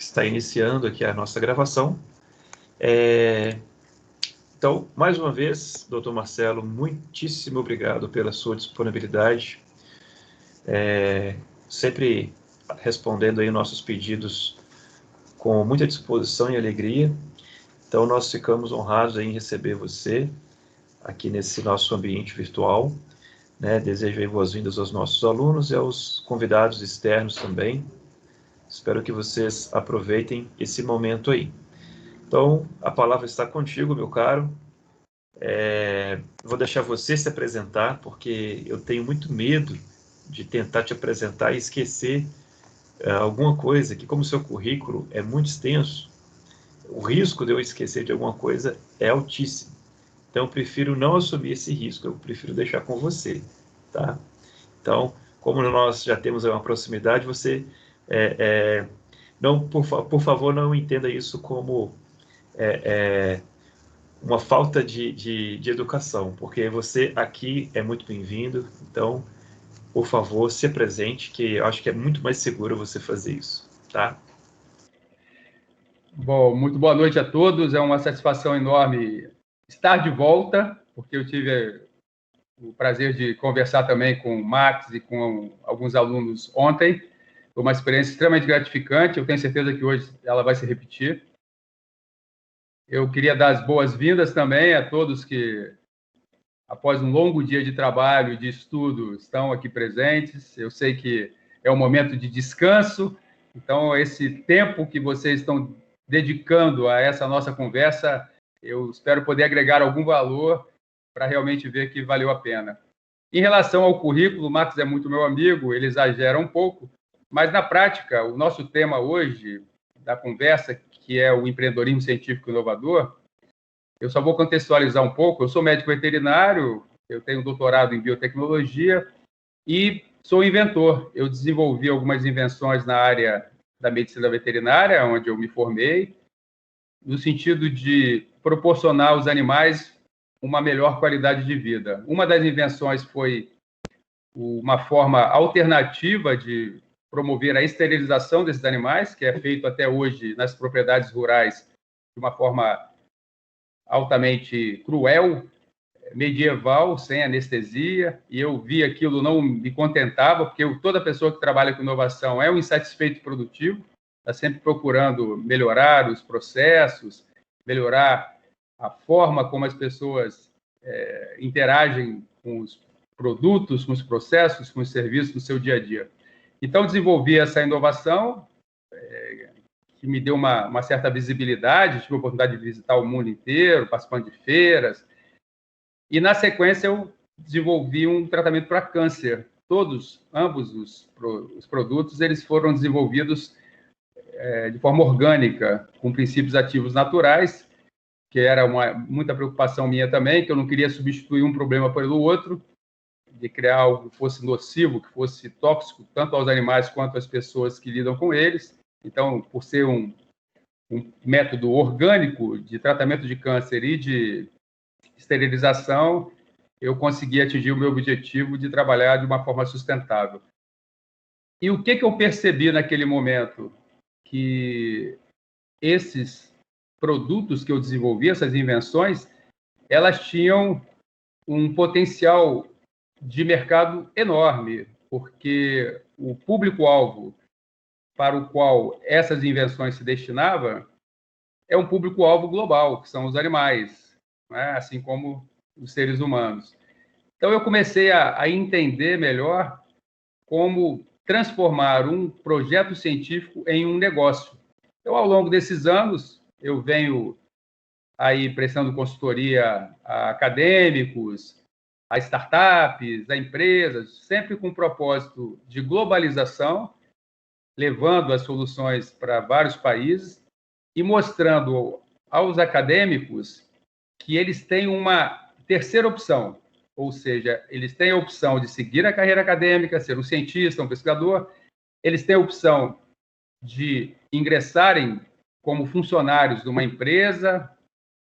está iniciando aqui a nossa gravação. Então, mais uma vez, doutor Marcelo, muitíssimo obrigado pela sua disponibilidade, sempre respondendo aí nossos pedidos com muita disposição e alegria. Então, nós ficamos honrados em receber você aqui nesse nosso ambiente virtual. Desejo aí boas-vindas aos nossos alunos e aos convidados externos também. Espero que vocês aproveitem esse momento aí. Então, a palavra está contigo, meu caro. Vou deixar você se apresentar, porque eu tenho muito medo de tentar te apresentar e esquecer alguma coisa, que como o seu currículo é muito extenso, o risco de eu esquecer de alguma coisa é altíssimo. Então, eu prefiro não assumir esse risco, eu prefiro deixar com você, tá? Então, como nós já temos uma proximidade, você, não, por favor, não entenda isso como uma falta de educação, porque você aqui é muito bem-vindo, então, por favor, se apresente, que eu acho que é muito mais seguro você fazer isso, tá? Bom, muito boa noite a todos. É uma satisfação enorme estar de volta, porque eu tive o prazer de conversar também com o Max e com alguns alunos ontem. Foi uma experiência extremamente gratificante. Eu tenho certeza que hoje ela vai se repetir. Eu queria dar as boas-vindas também a todos que, após um longo dia de trabalho, de estudo, estão aqui presentes. Eu sei que é um momento de descanso, então esse tempo que vocês estão dedicando a essa nossa conversa, eu espero poder agregar algum valor para realmente ver que valeu a pena. Em relação ao currículo, o Marcos é muito meu amigo, ele exagera um pouco, mas na prática, o nosso tema hoje da conversa, que é o empreendedorismo científico inovador, eu só vou contextualizar um pouco. Eu sou médico veterinário, eu tenho doutorado em biotecnologia e sou inventor. Eu desenvolvi algumas invenções na área da medicina veterinária, onde eu me formei, no sentido de proporcionar aos animais uma melhor qualidade de vida. Uma das invenções foi uma forma alternativa de promover a esterilização desses animais, que é feito até hoje nas propriedades rurais de uma forma altamente cruel, medieval, sem anestesia, e eu vi aquilo, não me contentava, porque toda pessoa que trabalha com inovação é um insatisfeito produtivo, está sempre procurando melhorar os processos, melhorar a forma como as pessoas interagem com os produtos, com os processos, com os serviços no seu dia a dia. Então, desenvolvi essa inovação, que me deu uma certa visibilidade, tive a oportunidade de visitar o mundo inteiro, participando de feiras, e, na sequência, eu desenvolvi um tratamento para câncer. Ambos os produtos, eles foram desenvolvidos de forma orgânica, com princípios ativos naturais, que era muita preocupação minha também, que eu não queria substituir um problema pelo outro, de criar algo que fosse nocivo, que fosse tóxico, tanto aos animais quanto às pessoas que lidam com eles. Então, por ser um método orgânico de tratamento de câncer e de esterilização, eu consegui atingir o meu objetivo de trabalhar de uma forma sustentável. E o que eu percebi naquele momento? Que esses produtos que eu desenvolvi, essas invenções, elas tinham um potencial de mercado enorme, porque o público-alvo para o qual essas invenções se destinavam é um público-alvo global, que são os animais, né? Assim como os seres humanos. Então, eu comecei a entender melhor como transformar um projeto científico em um negócio. Então, ao longo desses anos, eu venho aí prestando consultoria a acadêmicos, a startups, a empresas, sempre com o propósito de globalização, levando as soluções para vários países e mostrando aos acadêmicos que eles têm uma terceira opção, ou seja, eles têm a opção de seguir a carreira acadêmica, ser um cientista, um pesquisador, eles têm a opção de ingressarem como funcionários de uma empresa,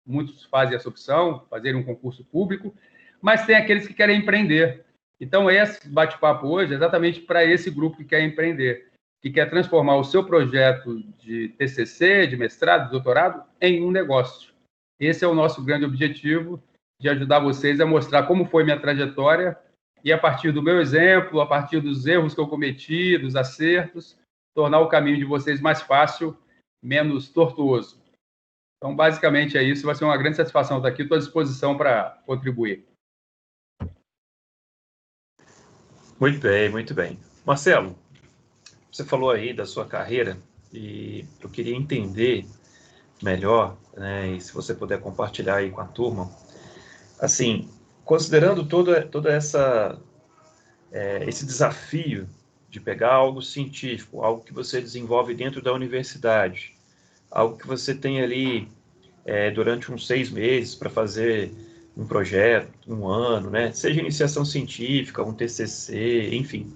muitos fazem essa opção, fazerem um concurso público, mas tem aqueles que querem empreender. Então, esse bate-papo hoje é exatamente para esse grupo que quer empreender. que quer transformar o seu projeto de TCC, de mestrado, de doutorado, em um negócio. Esse é o nosso grande objetivo, de ajudar vocês a mostrar como foi minha trajetória e, a partir do meu exemplo, a partir dos erros que eu cometi, dos acertos, tornar o caminho de vocês mais fácil, menos tortuoso. Então, basicamente é isso. Vai ser uma grande satisfação estar aqui. Estou à disposição para contribuir. Muito bem, muito bem. Marcelo, você falou aí da sua carreira e eu queria entender melhor, né, e se você puder compartilhar aí com a turma, assim, considerando toda esse desafio de pegar algo científico, algo que você desenvolve dentro da universidade, algo que você tem ali durante uns 6 meses para fazer um projeto, 1 ano, né? Seja iniciação científica, um TCC, enfim,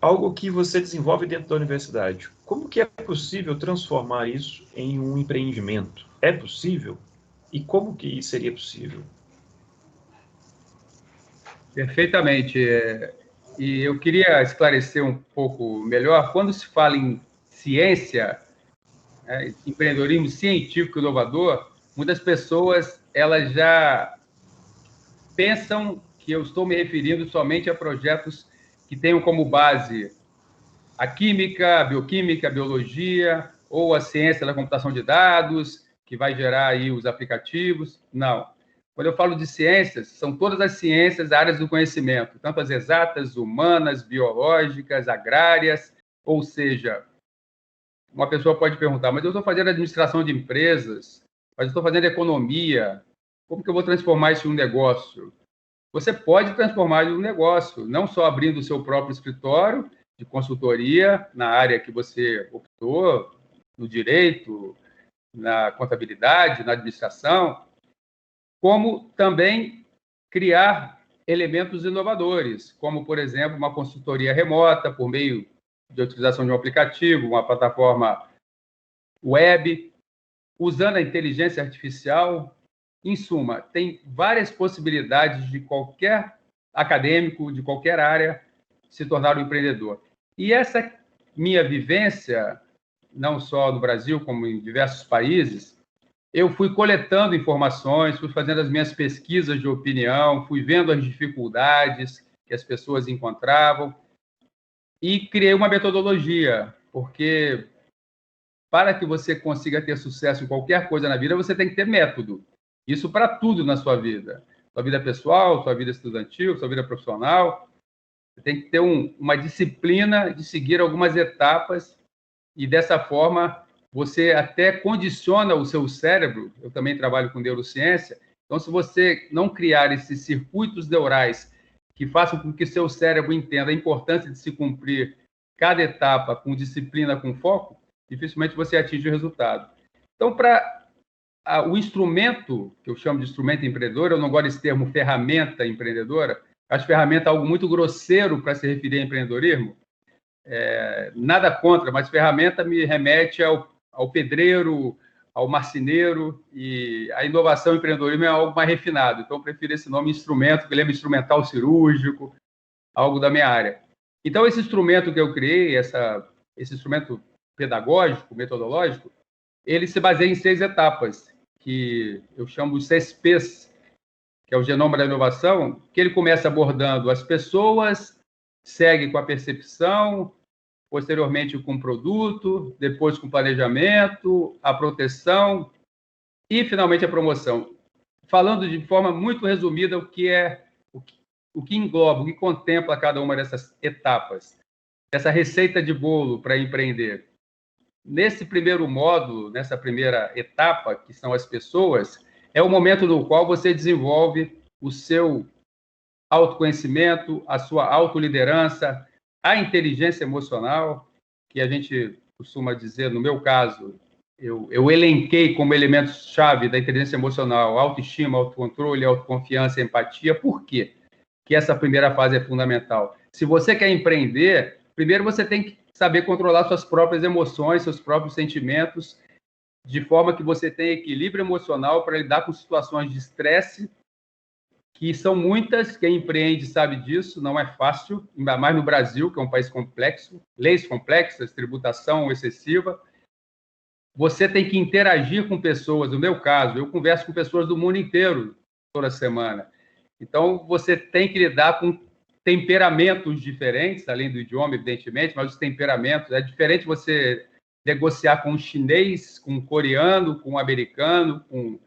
algo que você desenvolve dentro da universidade. Como que é possível transformar isso em um empreendimento? É possível? E como que seria possível? Perfeitamente. E eu queria esclarecer um pouco melhor. Quando se fala em ciência, empreendedorismo científico inovador, muitas pessoas elas já pensam que eu estou me referindo somente a projetos que tenham como base a química, a bioquímica, a biologia, ou a ciência da computação de dados, que vai gerar aí os aplicativos. Não. Quando eu falo de ciências, são todas as ciências, áreas do conhecimento, tanto as exatas, humanas, biológicas, agrárias, ou seja, uma pessoa pode perguntar, mas eu estou fazendo administração de empresas, mas eu estou fazendo economia, como que eu vou transformar isso em um negócio? Você pode transformar em um negócio, não só abrindo o seu próprio escritório de consultoria na área que você optou, no direito, na contabilidade, na administração, como também criar elementos inovadores, como, por exemplo, uma consultoria remota por meio de utilização de um aplicativo, uma plataforma web, usando a inteligência artificial. Em suma, tem várias possibilidades de qualquer acadêmico, de qualquer área, se tornar um empreendedor. E essa minha vivência, não só no Brasil, como em diversos países, eu fui coletando informações, fui fazendo as minhas pesquisas de opinião, fui vendo as dificuldades que as pessoas encontravam e criei uma metodologia, porque para que você consiga ter sucesso em qualquer coisa na vida, você tem que ter método. Isso para tudo na sua vida. Sua vida pessoal, sua vida estudantil, sua vida profissional. Você tem que ter uma disciplina de seguir algumas etapas e, dessa forma, você até condiciona o seu cérebro. Eu também trabalho com neurociência. Então, se você não criar esses circuitos neurais que façam com que seu cérebro entenda a importância de se cumprir cada etapa com disciplina, com foco, dificilmente você atinge o resultado. Então, o instrumento, que eu chamo de instrumento empreendedor, eu não gosto desse termo ferramenta empreendedora, acho ferramenta algo muito grosseiro para se referir a empreendedorismo, nada contra, mas ferramenta me remete ao pedreiro, ao marceneiro, e a inovação e empreendedorismo é algo mais refinado, então eu prefiro esse nome instrumento, que lembra instrumental cirúrgico, algo da minha área. Então, esse instrumento que eu criei, esse instrumento pedagógico, metodológico, ele se baseia em 6 etapas, que eu chamo de CSPs, que é o Genoma da Inovação, que ele começa abordando as pessoas, segue com a percepção, posteriormente com o produto, depois com o planejamento, a proteção e, finalmente, a promoção. Falando de forma muito resumida o que engloba, o que contempla cada uma dessas etapas, essa receita de bolo para empreender. Nesse primeiro módulo, nessa primeira etapa, que são as pessoas, é o momento no qual você desenvolve o seu autoconhecimento, a sua autoliderança, a inteligência emocional, que a gente costuma dizer, no meu caso, eu elenquei como elementos-chave da inteligência emocional, autoestima, autocontrole, autoconfiança e empatia. Por quê? Que essa primeira fase é fundamental. Se você quer empreender, primeiro você tem que saber controlar suas próprias emoções, seus próprios sentimentos, de forma que você tenha equilíbrio emocional para lidar com situações de estresse que são muitas, quem empreende sabe disso, não é fácil, ainda mais no Brasil, que é um país complexo, leis complexas, tributação excessiva. Você tem que interagir com pessoas, no meu caso, eu converso com pessoas do mundo inteiro toda semana. Então, você tem que lidar com temperamentos diferentes, além do idioma, evidentemente, mas os temperamentos. É diferente você negociar com um chinês, com um coreano, com um americano, com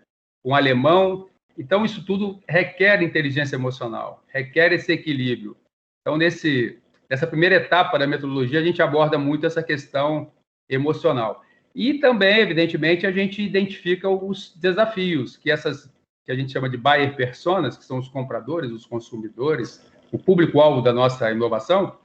um alemão. Então, isso tudo requer inteligência emocional, requer esse equilíbrio. Então, nessa primeira etapa da metodologia, a gente aborda muito essa questão emocional. E também, evidentemente, a gente identifica os desafios que a gente chama de buyer personas, que são os compradores, os consumidores, o público-alvo da nossa inovação,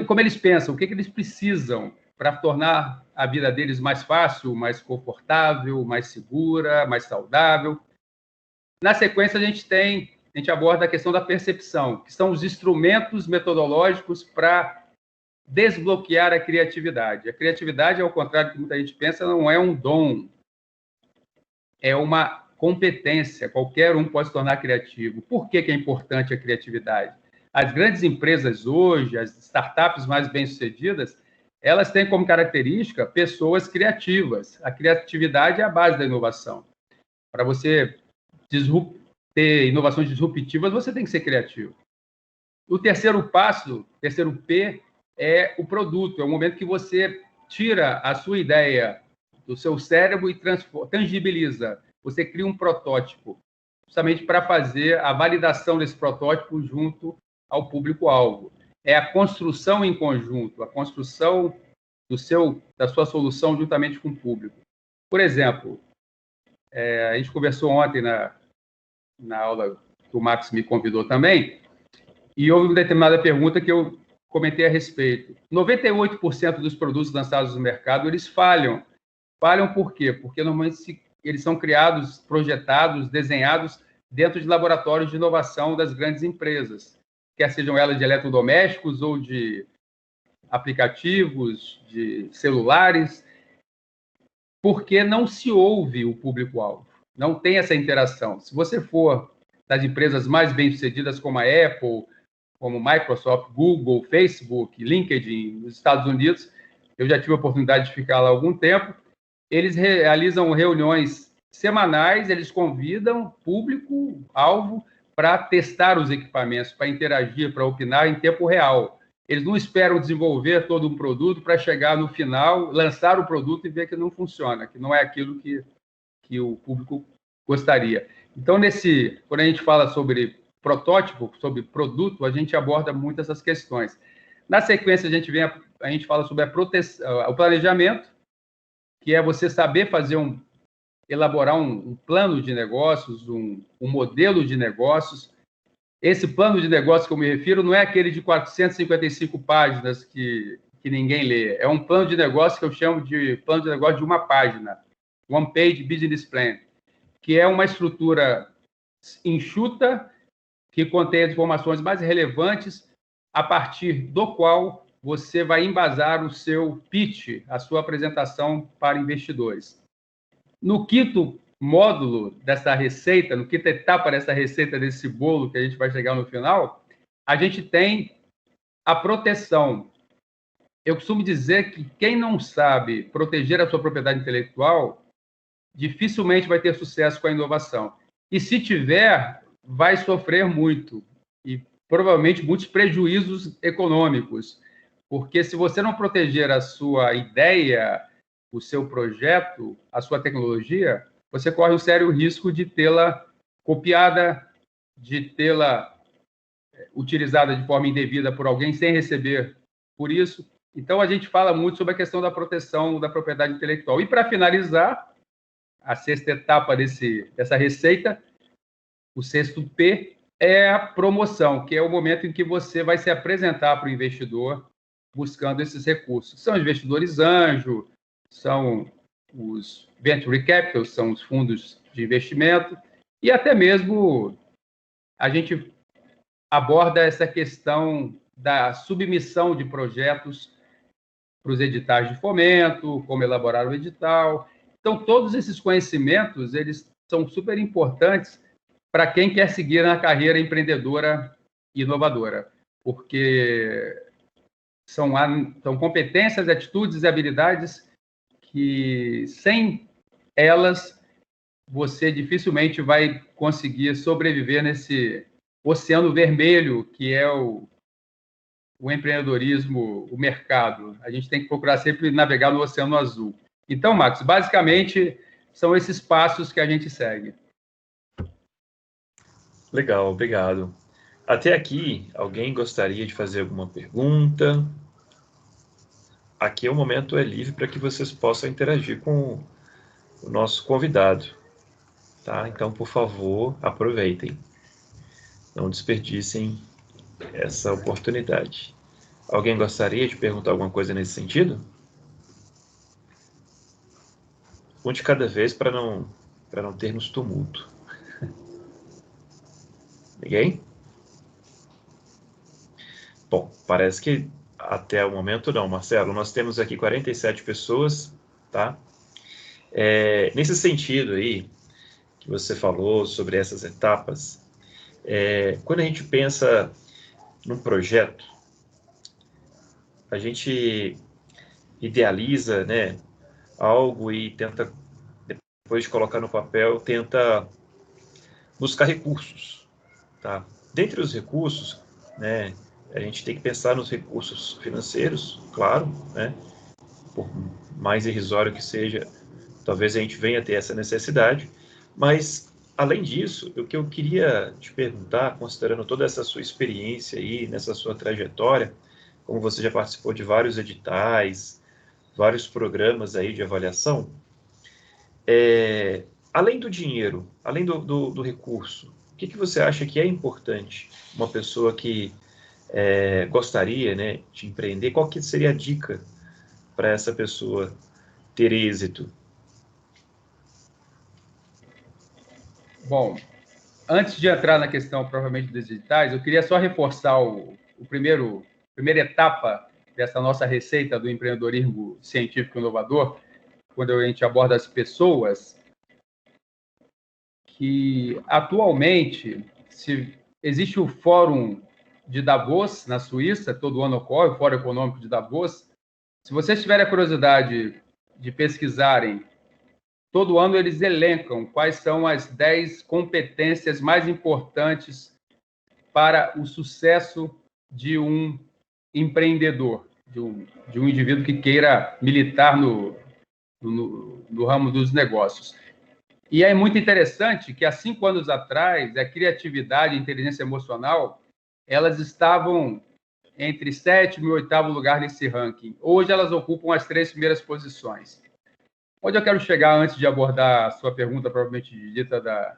como eles pensam, o que eles precisam para tornar a vida deles mais fácil, mais confortável, mais segura, mais saudável. Na sequência, a gente aborda a questão da percepção, que são os instrumentos metodológicos para desbloquear a criatividade. A criatividade, ao contrário do que muita gente pensa, não é um dom, é uma competência. Qualquer um pode se tornar criativo. Por que é importante a criatividade? As grandes empresas hoje, as startups mais bem-sucedidas, elas têm como característica pessoas criativas. A criatividade é a base da inovação. Para você ter inovações disruptivas, você tem que ser criativo. O terceiro passo, o terceiro P, é o produto. É o momento que você tira a sua ideia do seu cérebro e tangibiliza. Você cria um protótipo, justamente para fazer a validação desse protótipo junto ao público-alvo. É a construção em conjunto, a construção da sua solução juntamente com o público. Por exemplo, a gente conversou ontem na aula que o Max me convidou também, e houve uma determinada pergunta que eu comentei a respeito. 98% dos produtos lançados no mercado, eles falham. Falham por quê? Porque normalmente eles são criados, projetados, desenhados dentro de laboratórios de inovação das grandes empresas, quer sejam elas de eletrodomésticos ou de aplicativos, de celulares, porque não se ouve o público-alvo, não tem essa interação. Se você for das empresas mais bem-sucedidas como a Apple, como Microsoft, Google, Facebook, LinkedIn, nos Estados Unidos, eu já tive a oportunidade de ficar lá há algum tempo, eles realizam reuniões semanais, eles convidam público-alvo para testar os equipamentos, para interagir, para opinar em tempo real. Eles não esperam desenvolver todo um produto para chegar no final, lançar o produto e ver que não funciona, que não é aquilo que o público gostaria. Então, quando a gente fala sobre protótipo, sobre produto, a gente aborda muito essas questões. Na sequência, a gente fala sobre o planejamento, que é você saber elaborar um plano de negócios, um modelo de negócios. Esse plano de negócio que eu me refiro não é aquele de 455 páginas que ninguém lê. É um plano de negócio que eu chamo de plano de negócio de uma página, One Page Business Plan, que é uma estrutura enxuta que contém as informações mais relevantes, a partir do qual você vai embasar o seu pitch, a sua apresentação para investidores. No quinto módulo dessa receita, no quinta etapa dessa receita, desse bolo que a gente vai chegar no final, a gente tem a proteção. Eu costumo dizer que quem não sabe proteger a sua propriedade intelectual dificilmente vai ter sucesso com a inovação. E se tiver, vai sofrer muito e provavelmente muitos prejuízos econômicos, porque se você não proteger a sua ideia, o seu projeto, a sua tecnologia, você corre um sério risco de tê-la copiada, de tê-la utilizada de forma indevida por alguém sem receber por isso. Então, a gente fala muito sobre a questão da proteção da propriedade intelectual. E, para finalizar, a sexta etapa dessa receita, o sexto P, é a promoção, que é o momento em que você vai se apresentar para o investidor buscando esses recursos. São investidores anjo, são os venture capital, são os fundos de investimento, e até mesmo a gente aborda essa questão da submissão de projetos para os editais de fomento, como elaborar o edital. Então, todos esses conhecimentos, eles são super importantes para quem quer seguir na carreira empreendedora e inovadora, porque são competências, atitudes e habilidades que, sem elas, você dificilmente vai conseguir sobreviver nesse oceano vermelho que é o empreendedorismo, o mercado. A gente tem que procurar sempre navegar no oceano azul. Então, Marcos, basicamente, são esses passos que a gente segue. Legal, obrigado. Até aqui, alguém gostaria de fazer alguma pergunta? Aqui o momento é livre para que vocês possam interagir com o nosso convidado, tá? Então, por favor, aproveitem. Não desperdicem essa oportunidade. Alguém gostaria de perguntar alguma coisa nesse sentido? Um de cada vez para não termos tumulto. Ninguém? Bom, parece que até o momento não, Marcelo. Nós temos aqui 47 pessoas, tá? Nesse sentido aí, que você falou sobre essas etapas, quando a gente pensa num projeto, a gente idealiza, né, algo e tenta, depois de colocar no papel, tenta buscar recursos, tá? Dentre os recursos, né, a gente tem que pensar nos recursos financeiros, claro, né? Por mais irrisório que seja, talvez a gente venha a ter essa necessidade, mas, além disso, o que eu queria te perguntar, considerando toda essa sua experiência aí, nessa sua trajetória, como você já participou de vários editais, vários programas aí de avaliação, além do dinheiro, além do recurso, o que você acha que é importante uma pessoa que gostaria, né, de empreender? Qual que seria a dica para essa pessoa ter êxito? Bom, antes de entrar na questão provavelmente dos editais, eu queria só reforçar a primeira etapa dessa nossa receita do empreendedorismo científico inovador, quando a gente aborda as pessoas, que atualmente existe o Fórum de Davos, na Suíça, todo ano ocorre, o Fórum Econômico de Davos. Se vocês tiverem a curiosidade de pesquisarem, todo ano eles elencam quais são as 10 competências mais importantes para o sucesso de um empreendedor, de um indivíduo que queira militar no ramo dos negócios. E é muito interessante que, há 5 anos atrás, a criatividade e a inteligência emocional, elas estavam entre 7º e 8º lugar nesse ranking. Hoje, elas ocupam as 3 primeiras posições. Onde eu quero chegar antes de abordar a sua pergunta, provavelmente dita da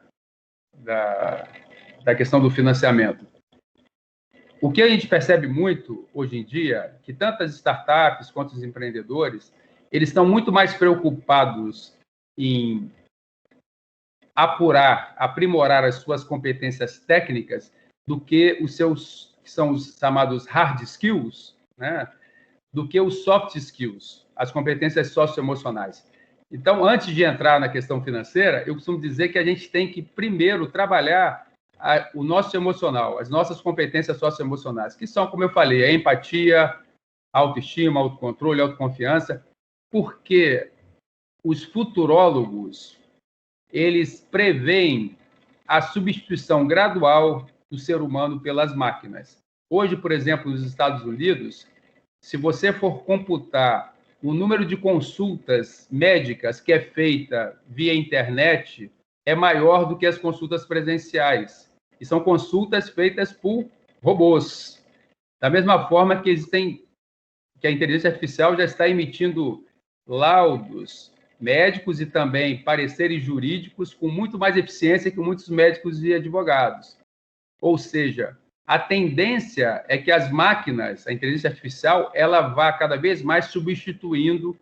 questão do financiamento? O que a gente percebe muito hoje em dia, que tanto as startups quanto os empreendedores, eles estão muito mais preocupados em aprimorar as suas competências técnicas do que os seus, que são os chamados hard skills, né? Do que os soft skills, as competências socioemocionais. Então, antes de entrar na questão financeira, eu costumo dizer que a gente tem que primeiro trabalhar o nosso emocional, as nossas competências socioemocionais, que são, como eu falei, a empatia, a autoestima, autocontrole, a autoconfiança, porque os futurólogos, eles preveem a substituição gradual do ser humano pelas máquinas. Hoje, por exemplo, nos Estados Unidos, se você for computar o número de consultas médicas que é feita via internet, é maior do que as consultas presenciais. E são consultas feitas por robôs. Da mesma forma que a inteligência artificial já está emitindo laudos médicos e também pareceres jurídicos com muito mais eficiência que muitos médicos e advogados. Ou seja, a tendência é que as máquinas, a inteligência artificial, ela vá cada vez mais substituindo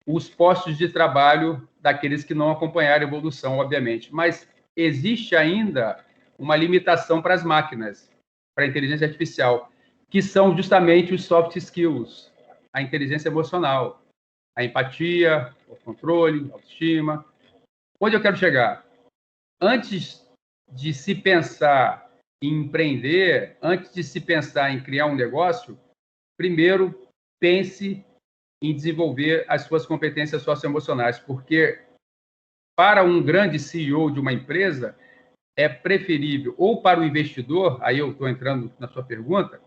os postos de trabalho daqueles que não acompanharam a evolução, obviamente. Mas existe ainda uma limitação para as máquinas, para a inteligência artificial, que são justamente os soft skills, a inteligência emocional, a empatia, o controle, a autoestima. Onde eu quero chegar? Antes de se pensar em empreender, antes de se pensar em criar um negócio, primeiro pense em desenvolver as suas competências socioemocionais, porque para um grande CEO de uma empresa, é preferível, ou para o investidor, aí eu estou entrando na sua pergunta,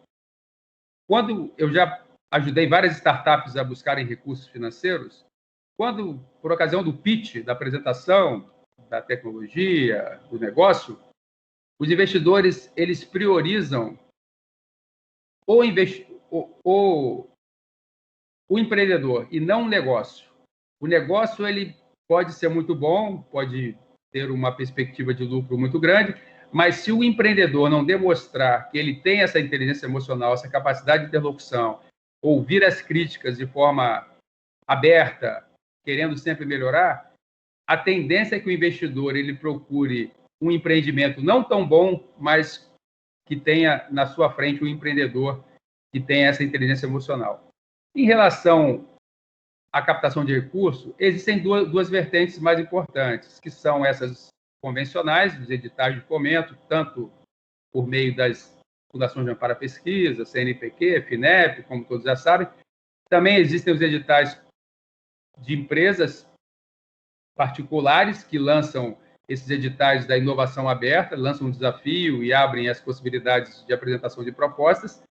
quando eu já ajudei várias startups a buscarem recursos financeiros, quando, por ocasião do pitch, da apresentação da tecnologia, do negócio, os investidores, eles priorizam o empreendedor e não o negócio. O negócio, ele pode ser muito bom, pode ter uma perspectiva de lucro muito grande, mas se o empreendedor não demonstrar que ele tem essa inteligência emocional, essa capacidade de interlocução, ouvir as críticas de forma aberta, querendo sempre melhorar, a tendência é que o investidor ele procure um empreendimento não tão bom, mas que tenha na sua frente um empreendedor que tenha essa inteligência emocional. Em relação à captação de recursos, existem duas vertentes mais importantes, que são essas convencionais, os editais de fomento, tanto por meio das fundações de amparo à pesquisa, CNPq, FINEP, como todos já sabem. Também existem os editais de empresas particulares que lançam esses editais da inovação aberta, lançam um desafio e abrem as possibilidades de apresentação de propostas.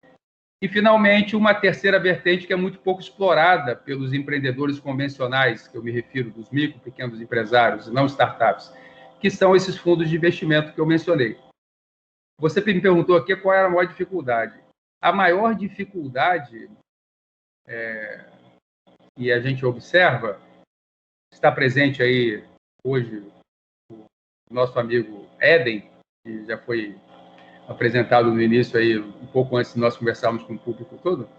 E, finalmente, uma terceira vertente que é muito pouco explorada pelos empreendedores convencionais, que eu me refiro dos micro, pequenos empresários, não startups, que são esses fundos de investimento que eu mencionei. Você me perguntou aqui qual era a maior dificuldade. A maior dificuldade, que a gente observa, está presente aí hoje o nosso amigo Éden, que já foi apresentado no início, aí, um pouco antes de nós conversarmos com o público todo.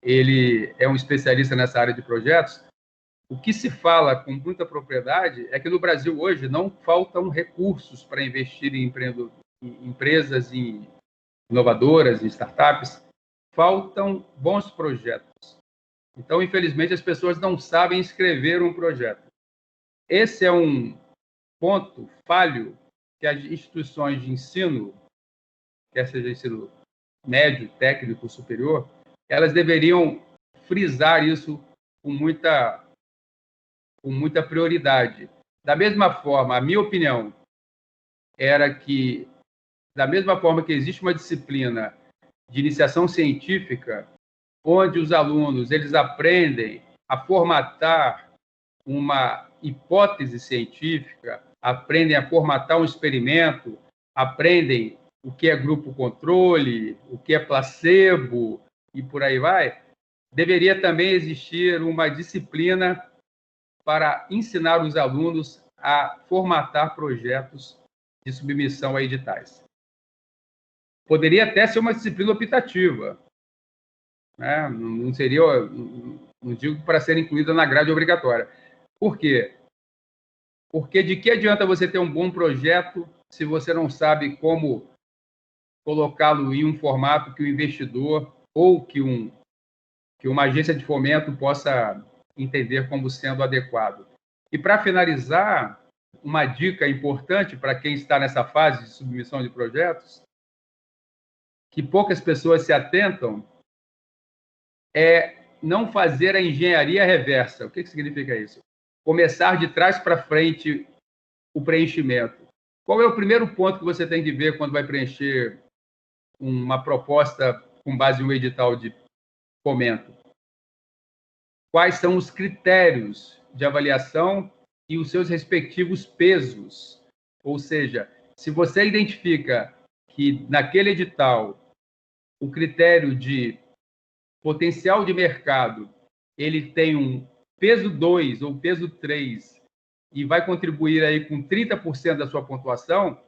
Ele é um especialista nessa área de projetos. O que se fala com muita propriedade é que no Brasil hoje não faltam recursos para investir em empresas inovadoras, em startups. Faltam bons projetos. Então, infelizmente, as pessoas não sabem escrever um projeto. Esse é um ponto falho que as instituições de ensino, quer seja ensino médio, técnico, superior, elas deveriam frisar isso com muita prioridade. Da mesma forma, a minha opinião era que, da mesma forma que existe uma disciplina de iniciação científica, onde os alunos eles aprendem a formatar uma hipótese científica, aprendem a formatar um experimento, aprendem o que é grupo controle, o que é placebo e por aí vai, deveria também existir uma disciplina para ensinar os alunos a formatar projetos de submissão a editais. Poderia até ser uma disciplina optativa, né? Não seria, não digo para ser incluída na grade obrigatória. Por quê? Porque de que adianta você ter um bom projeto se você não sabe como colocá-lo em um formato que o investidor ou que uma agência de fomento possa entender como sendo adequado. E, para finalizar, uma dica importante para quem está nessa fase de submissão de projetos, que poucas pessoas se atentam, é não fazer a engenharia reversa. O que significa isso? Começar de trás para frente o preenchimento. Qual é o primeiro ponto que você tem que ver quando vai preencher uma proposta com base em um edital de fomento? Quais são os critérios de avaliação e os seus respectivos pesos? Ou seja, se você identifica que naquele edital o critério de potencial de mercado ele tem um peso 2 ou peso 3 e vai contribuir aí com 30% da sua pontuação,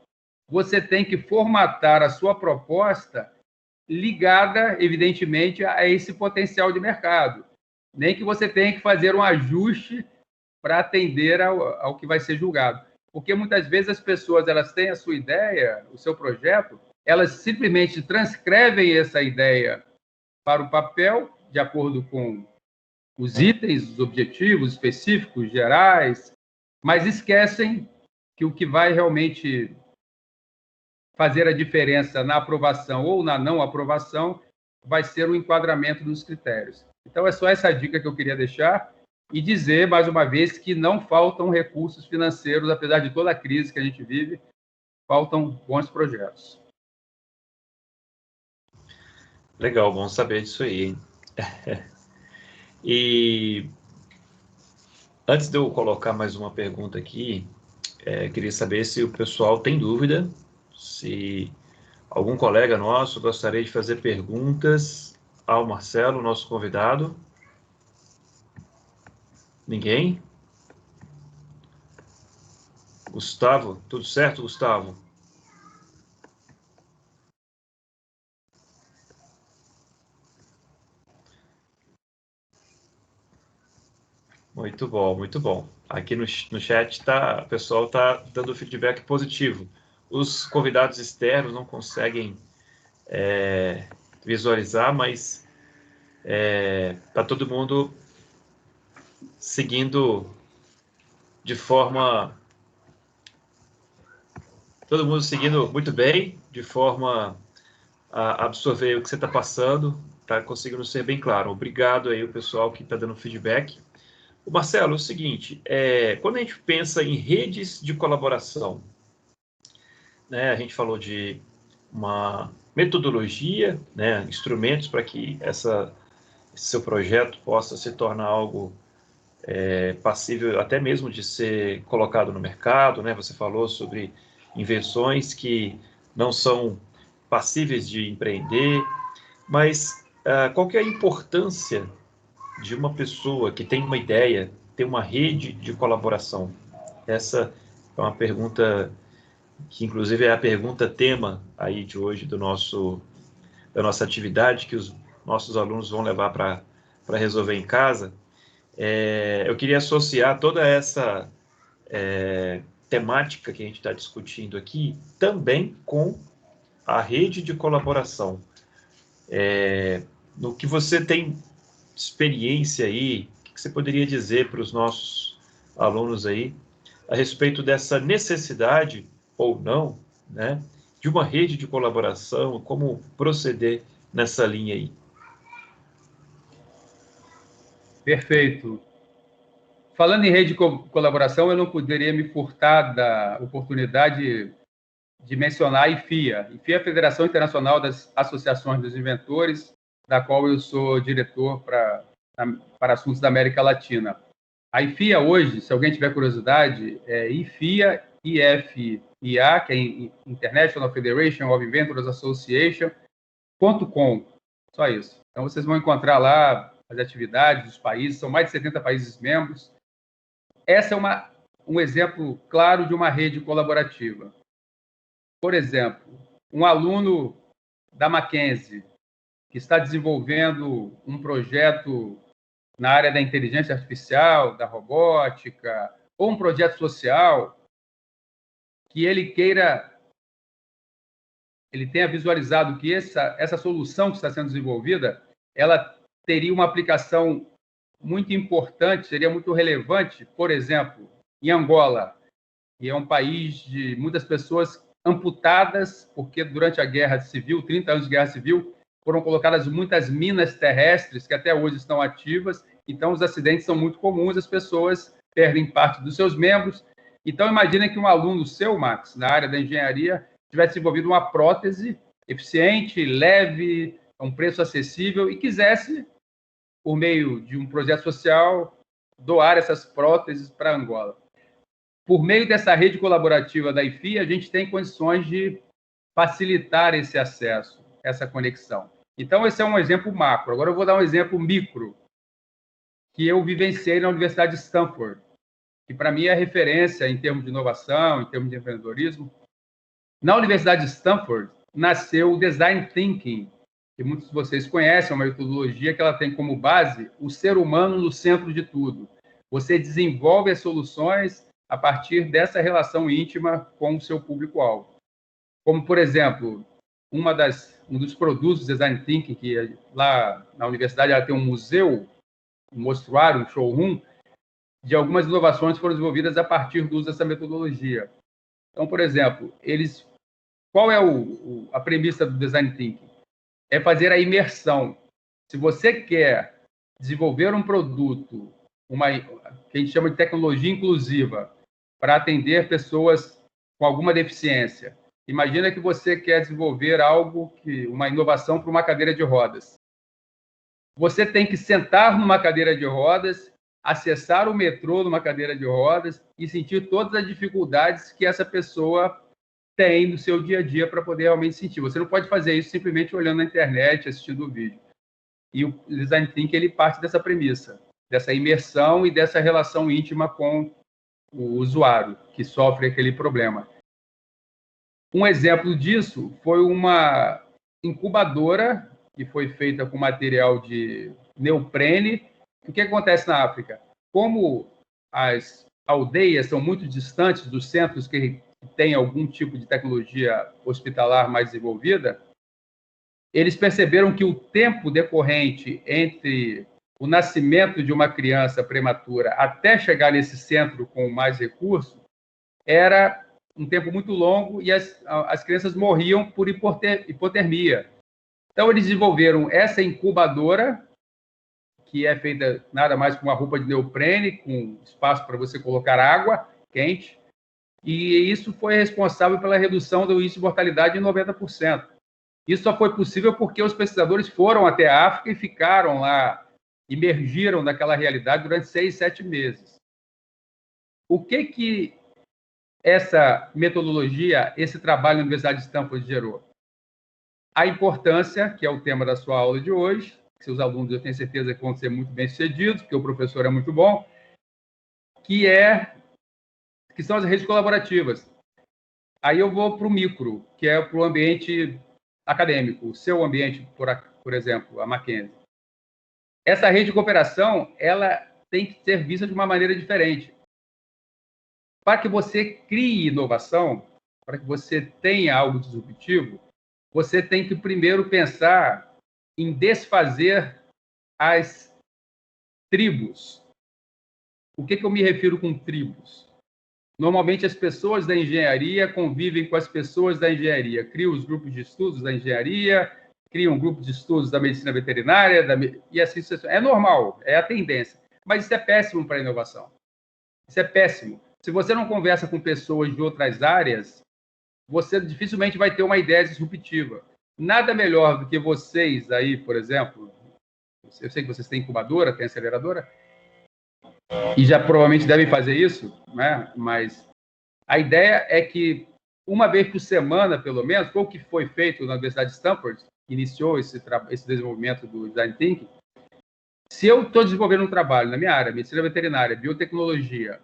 você tem que formatar a sua proposta ligada, evidentemente, a esse potencial de mercado. Nem que você tenha que fazer um ajuste para atender ao que vai ser julgado. Porque muitas vezes as pessoas elas têm a sua ideia, o seu projeto, elas simplesmente transcrevem essa ideia para o papel, de acordo com os itens, os objetivos específicos, gerais, mas esquecem que o que vai realmente fazer a diferença na aprovação ou na não aprovação vai ser o enquadramento dos critérios. Então, é só essa dica que eu queria deixar e dizer, mais uma vez, que não faltam recursos financeiros, apesar de toda a crise que a gente vive, faltam bons projetos. Legal, bom saber disso aí, hein? E antes de eu colocar mais uma pergunta aqui, queria saber se o pessoal tem dúvida, se algum colega nosso gostaria de fazer perguntas ao Marcelo, nosso convidado. Ninguém? Gustavo, tudo certo, Gustavo? Muito bom, muito bom. Aqui no chat o pessoal está dando feedback positivo. Os convidados externos não conseguem visualizar, mas está todo mundo seguindo de forma... Todo mundo seguindo muito bem, de forma a absorver o que você está passando, está conseguindo ser bem claro. Obrigado aí o pessoal que está dando feedback. O Marcelo, é o seguinte, quando a gente pensa em redes de colaboração, né, a gente falou de uma metodologia, né, instrumentos para que esse seu projeto possa se tornar algo passível até mesmo de ser colocado no mercado, né? Você falou sobre invenções que não são passíveis de empreender, mas qual que é a importância de uma pessoa que tem uma ideia, ter uma rede de colaboração? Essa é uma pergunta que, inclusive, é a pergunta tema aí de hoje da nossa atividade, que os nossos alunos vão levar para resolver em casa. Eu queria associar toda essa temática que a gente está discutindo aqui também com a rede de colaboração. No que você tem experiência aí, o que você poderia dizer para os nossos alunos aí a respeito dessa necessidade ou não, né, de uma rede de colaboração, como proceder nessa linha aí? Perfeito. Falando em rede de colaboração, eu não poderia me furtar da oportunidade de mencionar a IFIA. IFIA é a Federação Internacional das Associações dos Inventores, da qual eu sou diretor para assuntos da América Latina. A IFIA hoje, se alguém tiver curiosidade, é IFIA, IFIA, que é International Federation of Inventors Association.com. Só isso. Então, vocês vão encontrar lá as atividades dos países, são mais de 70 países membros. Essa é um exemplo claro de uma rede colaborativa. Por exemplo, um aluno da Mackenzie que está desenvolvendo um projeto na área da inteligência artificial, da robótica, ou um projeto social que ele tenha visualizado que essa solução que está sendo desenvolvida, ela teria uma aplicação muito importante, seria muito relevante, por exemplo, em Angola, que é um país de muitas pessoas amputadas, porque durante a Guerra Civil, 30 anos de Guerra Civil, foram colocadas muitas minas terrestres que até hoje estão ativas, então os acidentes são muito comuns, as pessoas perdem parte dos seus membros. Então, imagina que um aluno seu, Max, na área da engenharia, tivesse desenvolvido uma prótese eficiente, leve, a um preço acessível e quisesse, por meio de um projeto social, doar essas próteses para Angola. Por meio dessa rede colaborativa da IFIA, a gente tem condições de facilitar esse acesso, essa conexão. Então, esse é um exemplo macro. Agora, eu vou dar um exemplo micro, que eu vivenciei na Universidade de Stanford, que, para mim, é referência em termos de inovação, em termos de empreendedorismo. Na Universidade de Stanford, nasceu o Design Thinking, que muitos de vocês conhecem, uma metodologia que ela tem como base o ser humano no centro de tudo. Você desenvolve as soluções a partir dessa relação íntima com o seu público-alvo. Como, por exemplo, um dos produtos do Design Thinking, que lá na universidade ela tem um museu, um mostruário, um showroom, de algumas inovações que foram desenvolvidas a partir do uso dessa metodologia. Então, por exemplo, eles qual é a premissa do Design Thinking? É fazer a imersão. Se você quer desenvolver um produto, que a gente chama de tecnologia inclusiva, para atender pessoas com alguma deficiência, imagina que você quer desenvolver uma inovação para uma cadeira de rodas. Você tem que sentar numa cadeira de rodas, acessar o metrô numa cadeira de rodas e sentir todas as dificuldades que essa pessoa tem no seu dia a dia para poder realmente sentir. Você não pode fazer isso simplesmente olhando na internet, assistindo o vídeo. E o Design Thinking, ele parte dessa premissa, dessa imersão e dessa relação íntima com o usuário que sofre aquele problema. Um exemplo disso foi uma incubadora que foi feita com material de neoprene. O que acontece na África? Como as aldeias são muito distantes dos centros que têm algum tipo de tecnologia hospitalar mais desenvolvida, eles perceberam que o tempo decorrente entre o nascimento de uma criança prematura até chegar nesse centro com mais recursos era um tempo muito longo e as crianças morriam por hipotermia. Então, eles desenvolveram essa incubadora, que é feita nada mais com uma roupa de neoprene, com espaço para você colocar água quente, e isso foi responsável pela redução do índice de mortalidade em 90%. Isso só foi possível porque os pesquisadores foram até a África e ficaram lá, imergiram naquela realidade durante 6, 7 meses. O que essa metodologia, esse trabalho na Universidade de Stanford gerou? A importância, que é o tema da sua aula de hoje, que seus alunos eu tenho certeza que vão ser muito bem-sucedidos, porque o professor é muito bom, que são as redes colaborativas. Aí eu vou para o micro, que é para o ambiente acadêmico, o seu ambiente, por exemplo, a Mackenzie. Essa rede de cooperação, ela tem que ser vista de uma maneira diferente. Para que você crie inovação, para que você tenha algo disruptivo, você tem que primeiro pensar em desfazer as tribos. O que eu me refiro com tribos? Normalmente, as pessoas da engenharia convivem com as pessoas da engenharia, criam os grupos de estudos da engenharia, criam grupos de estudos da medicina veterinária, e assim sucessivamente. É normal, é a tendência. Mas isso é péssimo para a inovação. Isso é péssimo. Se você não conversa com pessoas de outras áreas, você dificilmente vai ter uma ideia disruptiva. Nada melhor do que vocês aí, por exemplo, eu sei que vocês têm incubadora, têm aceleradora, e já provavelmente devem fazer isso, né? Mas a ideia é que uma vez por semana, pelo menos, foi o que foi feito na Universidade de Stanford, que iniciou esse desenvolvimento do Design Thinking. Se eu estou desenvolvendo um trabalho na minha área, medicina veterinária, biotecnologia,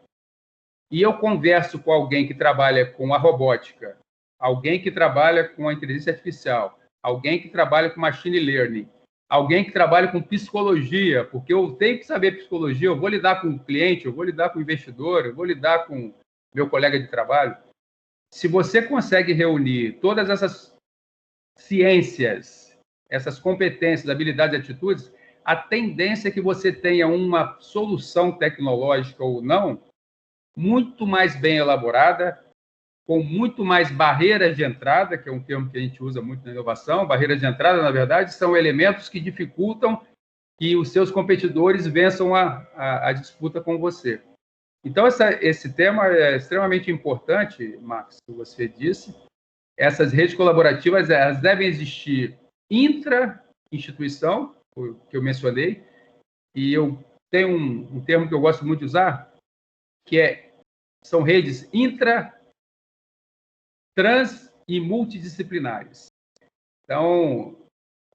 e eu converso com alguém que trabalha com a robótica, alguém que trabalha com a inteligência artificial, alguém que trabalha com machine learning, alguém que trabalha com psicologia, porque eu tenho que saber psicologia, eu vou lidar com o cliente, eu vou lidar com o investidor, eu vou lidar com meu colega de trabalho. Se você consegue reunir todas essas ciências, essas competências, habilidades e atitudes, a tendência é que você tenha uma solução tecnológica ou não muito mais bem elaborada, com muito mais barreiras de entrada, que é um termo que a gente usa muito na inovação. Barreiras de entrada, na verdade, são elementos que dificultam que os seus competidores vençam a disputa com você. Então, esse tema é extremamente importante, Max, que você disse. Essas redes colaborativas, elas devem existir intra-instituição, que eu mencionei, e eu tenho um termo que eu gosto muito de usar, que são redes trans e multidisciplinares. Então,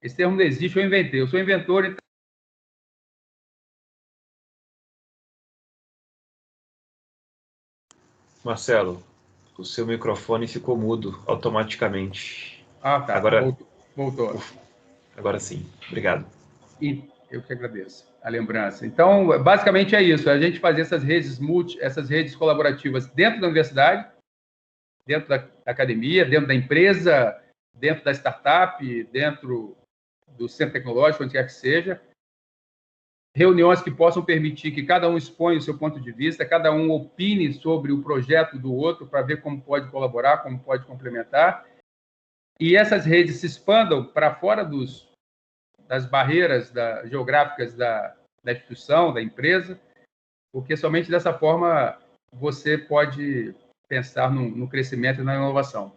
esse termo não existe, eu inventei. Eu sou inventor, então... Marcelo, o seu microfone ficou mudo automaticamente. Ah, tá. Agora, voltou. Agora sim. Obrigado. E eu que agradeço a lembrança. Então, basicamente é isso. A gente fazer essas redes colaborativas dentro da universidade, dentro da academia, dentro da empresa, dentro da startup, dentro do centro tecnológico, onde quer que seja. Reuniões que possam permitir que cada um exponha o seu ponto de vista, cada um opine sobre o projeto do outro para ver como pode colaborar, como pode complementar. e essas redes se expandam para fora das barreiras geográficas da instituição, da empresa, porque somente dessa forma você pode pensar no crescimento e na inovação.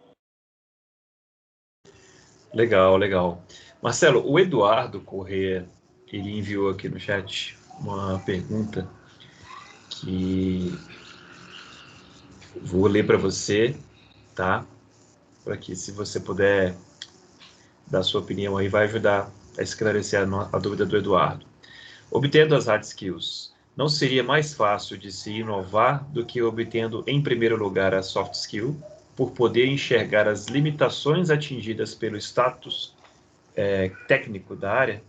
Legal, legal. Marcelo, o Eduardo Corrêa, ele enviou aqui no chat uma pergunta que vou ler para você, tá? Para que, se você puder dar sua opinião aí, vai ajudar a esclarecer a dúvida do Eduardo. Obtendo as hard skills, não seria mais fácil de se inovar do que obtendo, em primeiro lugar, a soft skill, por poder enxergar as limitações atingidas pelo status técnico da área?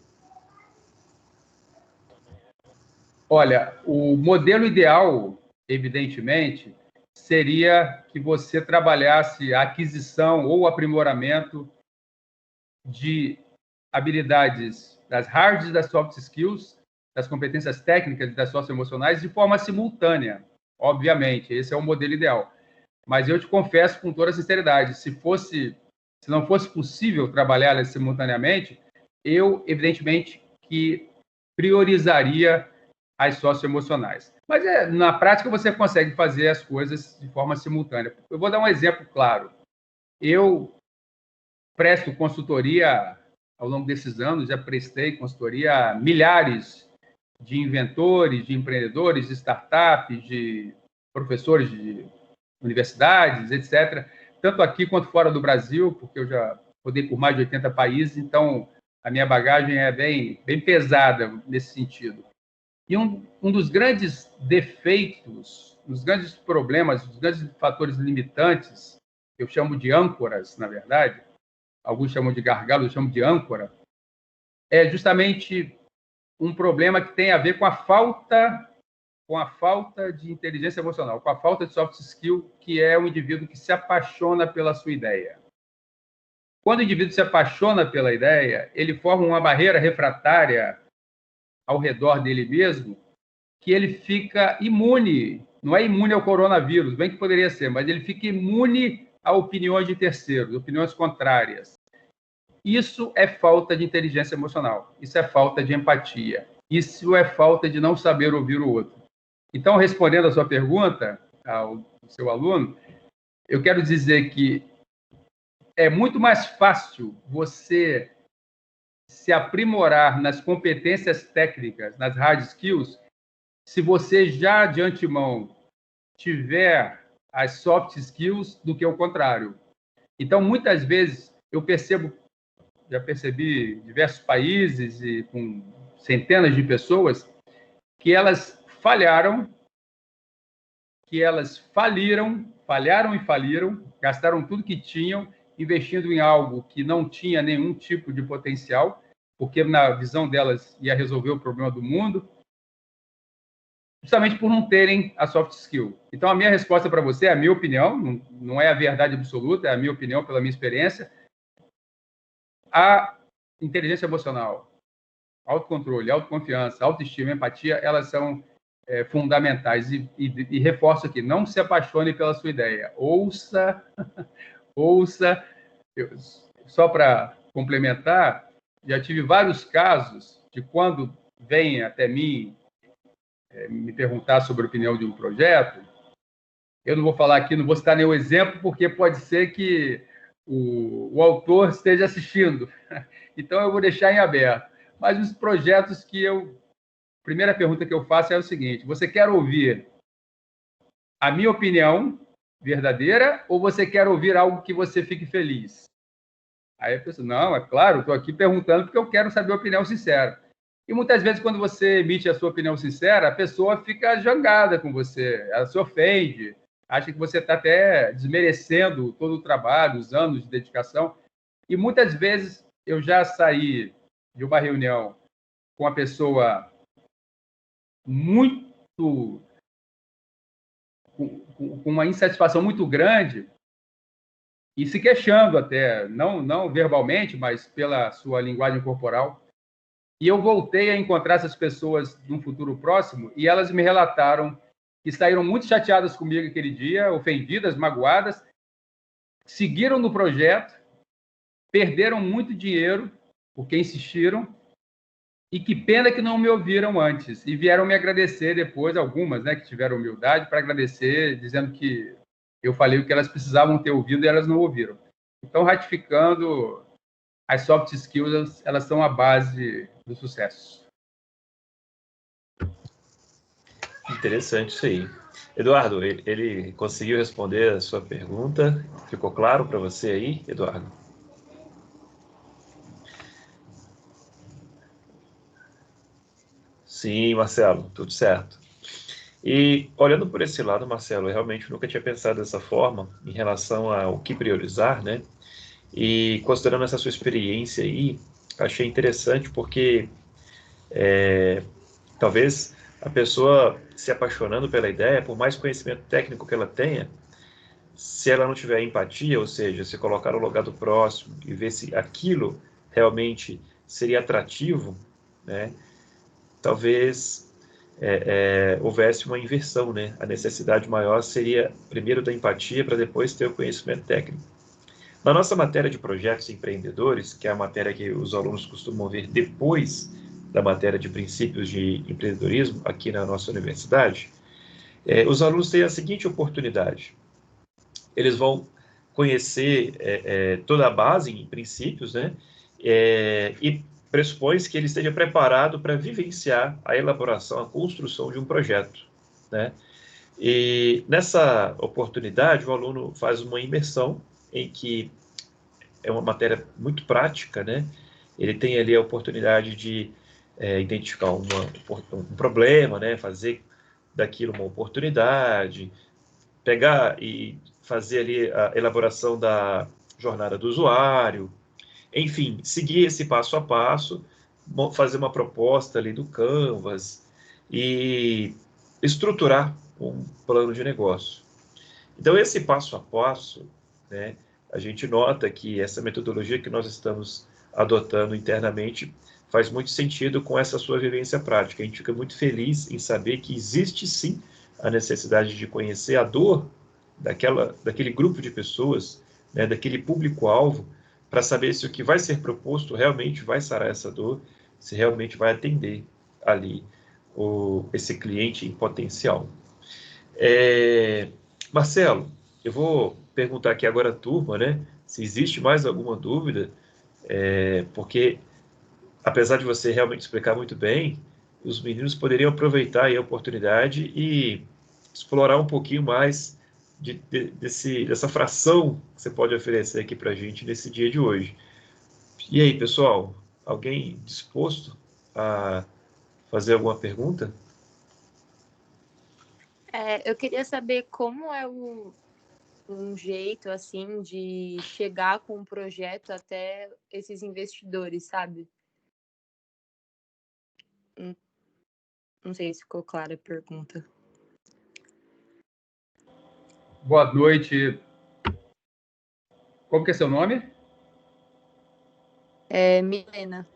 Olha, o modelo ideal, evidentemente, seria que você trabalhasse a aquisição ou aprimoramento de habilidades das hard e das soft skills, das competências técnicas e das socioemocionais de forma simultânea. Obviamente, esse é o modelo ideal. Mas eu te confesso com toda sinceridade, se não fosse possível trabalhá-las simultaneamente, eu, evidentemente, que priorizaria as socioemocionais. Mas na prática você consegue fazer as coisas de forma simultânea. Eu vou dar um exemplo claro. Eu presto consultoria ao longo desses anos, já prestei consultoria a milhares de inventores, de empreendedores, de startups, de professores de universidades, etc., tanto aqui quanto fora do Brasil, porque eu já rodei por mais de 80 países, então a minha bagagem é bem pesada nesse sentido. E um dos grandes defeitos, dos grandes problemas, dos grandes fatores limitantes, eu chamo de âncoras, na verdade, alguns chamam de gargalo, eu chamo de âncora, é justamente um problema que tem a ver com a falta de inteligência emocional, com a falta de soft skill, que é o indivíduo que se apaixona pela sua ideia. Quando o indivíduo se apaixona pela ideia, ele forma uma barreira refratária ao redor dele mesmo, que ele fica imune, não é imune ao coronavírus, bem que poderia ser, mas ele fica imune a opiniões de terceiros, opiniões contrárias. Isso é falta de inteligência emocional, isso é falta de empatia, isso é falta de não saber ouvir o outro. Então, respondendo a sua pergunta, ao seu aluno, eu quero dizer que é muito mais fácil você se aprimorar nas competências técnicas, nas hard skills, se você já de antemão tiver as soft skills, do que o contrário. Então, muitas vezes, já percebi em diversos países e com centenas de pessoas, que elas falharam, falharam e faliram, gastaram tudo que tinham, investindo em algo que não tinha nenhum tipo de potencial, porque na visão delas ia resolver o problema do mundo, justamente por não terem a soft skill. Então, a minha resposta para você é a minha opinião, não é a verdade absoluta, é a minha opinião pela minha experiência. A inteligência emocional, autocontrole, autoconfiança, autoestima, empatia, elas são fundamentais. E reforço aqui, não se apaixone pela sua ideia. Ouça. Só para complementar, já tive vários casos de quando vem até mim me perguntar sobre a opinião de um projeto. Eu não vou falar aqui, não vou citar nenhum exemplo, porque pode ser que o autor esteja assistindo. Então, eu vou deixar em aberto. Mas os projetos primeira pergunta que eu faço é o seguinte: você quer ouvir a minha opinião verdadeira ou você quer ouvir algo que você fique feliz? Aí a pessoa, não, é claro, estou aqui perguntando porque eu quero saber a opinião sincera. E muitas vezes, quando você emite a sua opinião sincera, a pessoa fica zangada com você, ela se ofende, acha que você está até desmerecendo todo o trabalho, os anos de dedicação. E muitas vezes eu já saí de uma reunião com uma pessoa com uma insatisfação muito grande e se queixando até, não verbalmente, mas pela sua linguagem corporal. E eu voltei a encontrar essas pessoas num futuro próximo e elas me relataram que saíram muito chateadas comigo aquele dia, ofendidas, magoadas, seguiram no projeto perderam muito dinheiro porque insistiram, e que pena que não me ouviram antes, e vieram me agradecer depois, algumas, né, que tiveram humildade para agradecer, dizendo que eu falei o que elas precisavam ter ouvido e elas não ouviram. Então, ratificando, as soft skills, elas são a base do sucesso. Interessante isso aí. Eduardo, ele conseguiu responder a sua pergunta? Ficou claro para você aí, Eduardo? Sim, Marcelo, tudo certo. E olhando por esse lado, Marcelo, eu realmente nunca tinha pensado dessa forma em relação ao que priorizar, né? E considerando essa sua experiência aí, achei interessante porque talvez a pessoa se apaixonando pela ideia, por mais conhecimento técnico que ela tenha, se ela não tiver empatia, ou seja, se colocar no lugar do próximo e ver se aquilo realmente seria atrativo, né? Talvez houvesse uma inversão, né? A necessidade maior seria primeiro da empatia para depois ter o conhecimento técnico. Na nossa matéria de projetos empreendedores, que é a matéria que os alunos costumam ver depois da matéria de princípios de empreendedorismo aqui na nossa universidade, os alunos têm a seguinte oportunidade. Eles vão conhecer toda a base em princípios, né? E pressupõe-se que ele esteja preparado para vivenciar a elaboração, a construção de um projeto, né? E nessa oportunidade, o aluno faz uma imersão em que é uma matéria muito prática, né? Ele tem ali a oportunidade de identificar um problema, né? Fazer daquilo uma oportunidade, pegar e fazer ali a elaboração da jornada do usuário, enfim, seguir esse passo a passo, fazer uma proposta ali do Canvas e estruturar um plano de negócio. Então, esse passo a passo, né, a gente nota que essa metodologia que nós estamos adotando internamente faz muito sentido com essa sua vivência prática. A gente fica muito feliz em saber que existe sim a necessidade de conhecer a dor daquele grupo de pessoas, né, daquele público-alvo, para saber se o que vai ser proposto realmente vai sarar essa dor, se realmente vai atender ali esse cliente em potencial. Marcelo, eu vou perguntar aqui agora à turma, né, se existe mais alguma dúvida, porque apesar de você realmente explicar muito bem, os meninos poderiam aproveitar aí a oportunidade e explorar um pouquinho mais dessa fração que você pode oferecer aqui para a gente nesse dia de hoje. E aí, pessoal, alguém disposto a fazer alguma pergunta? Eu queria saber como é um jeito, assim, de chegar com um projeto até esses investidores, sabe? Não sei se ficou clara a pergunta. Boa noite. Como que é seu nome? Milena.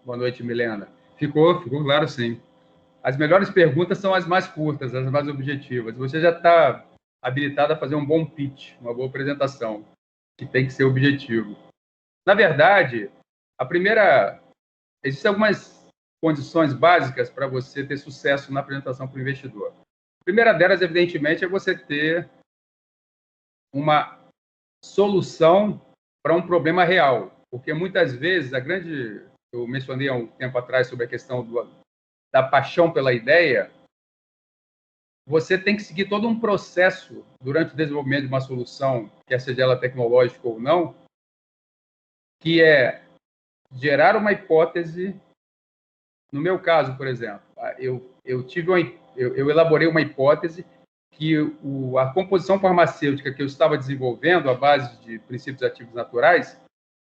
Boa noite, Milena. Ficou claro, sim. As melhores perguntas são as mais curtas, as mais objetivas. Você já está habilitado a fazer um bom pitch, uma boa apresentação, que tem que ser objetivo. Na verdade, existem algumas condições básicas para você ter sucesso na apresentação para o investidor. A primeira delas, evidentemente, é você ter uma solução para um problema real, porque muitas vezes eu mencionei há um tempo atrás sobre a questão da paixão pela ideia. Você tem que seguir todo um processo durante o desenvolvimento de uma solução, quer seja ela tecnológica ou não, que é gerar uma hipótese. No meu caso, por exemplo, eu elaborei uma hipótese que a composição farmacêutica que eu estava desenvolvendo, à base de princípios ativos naturais,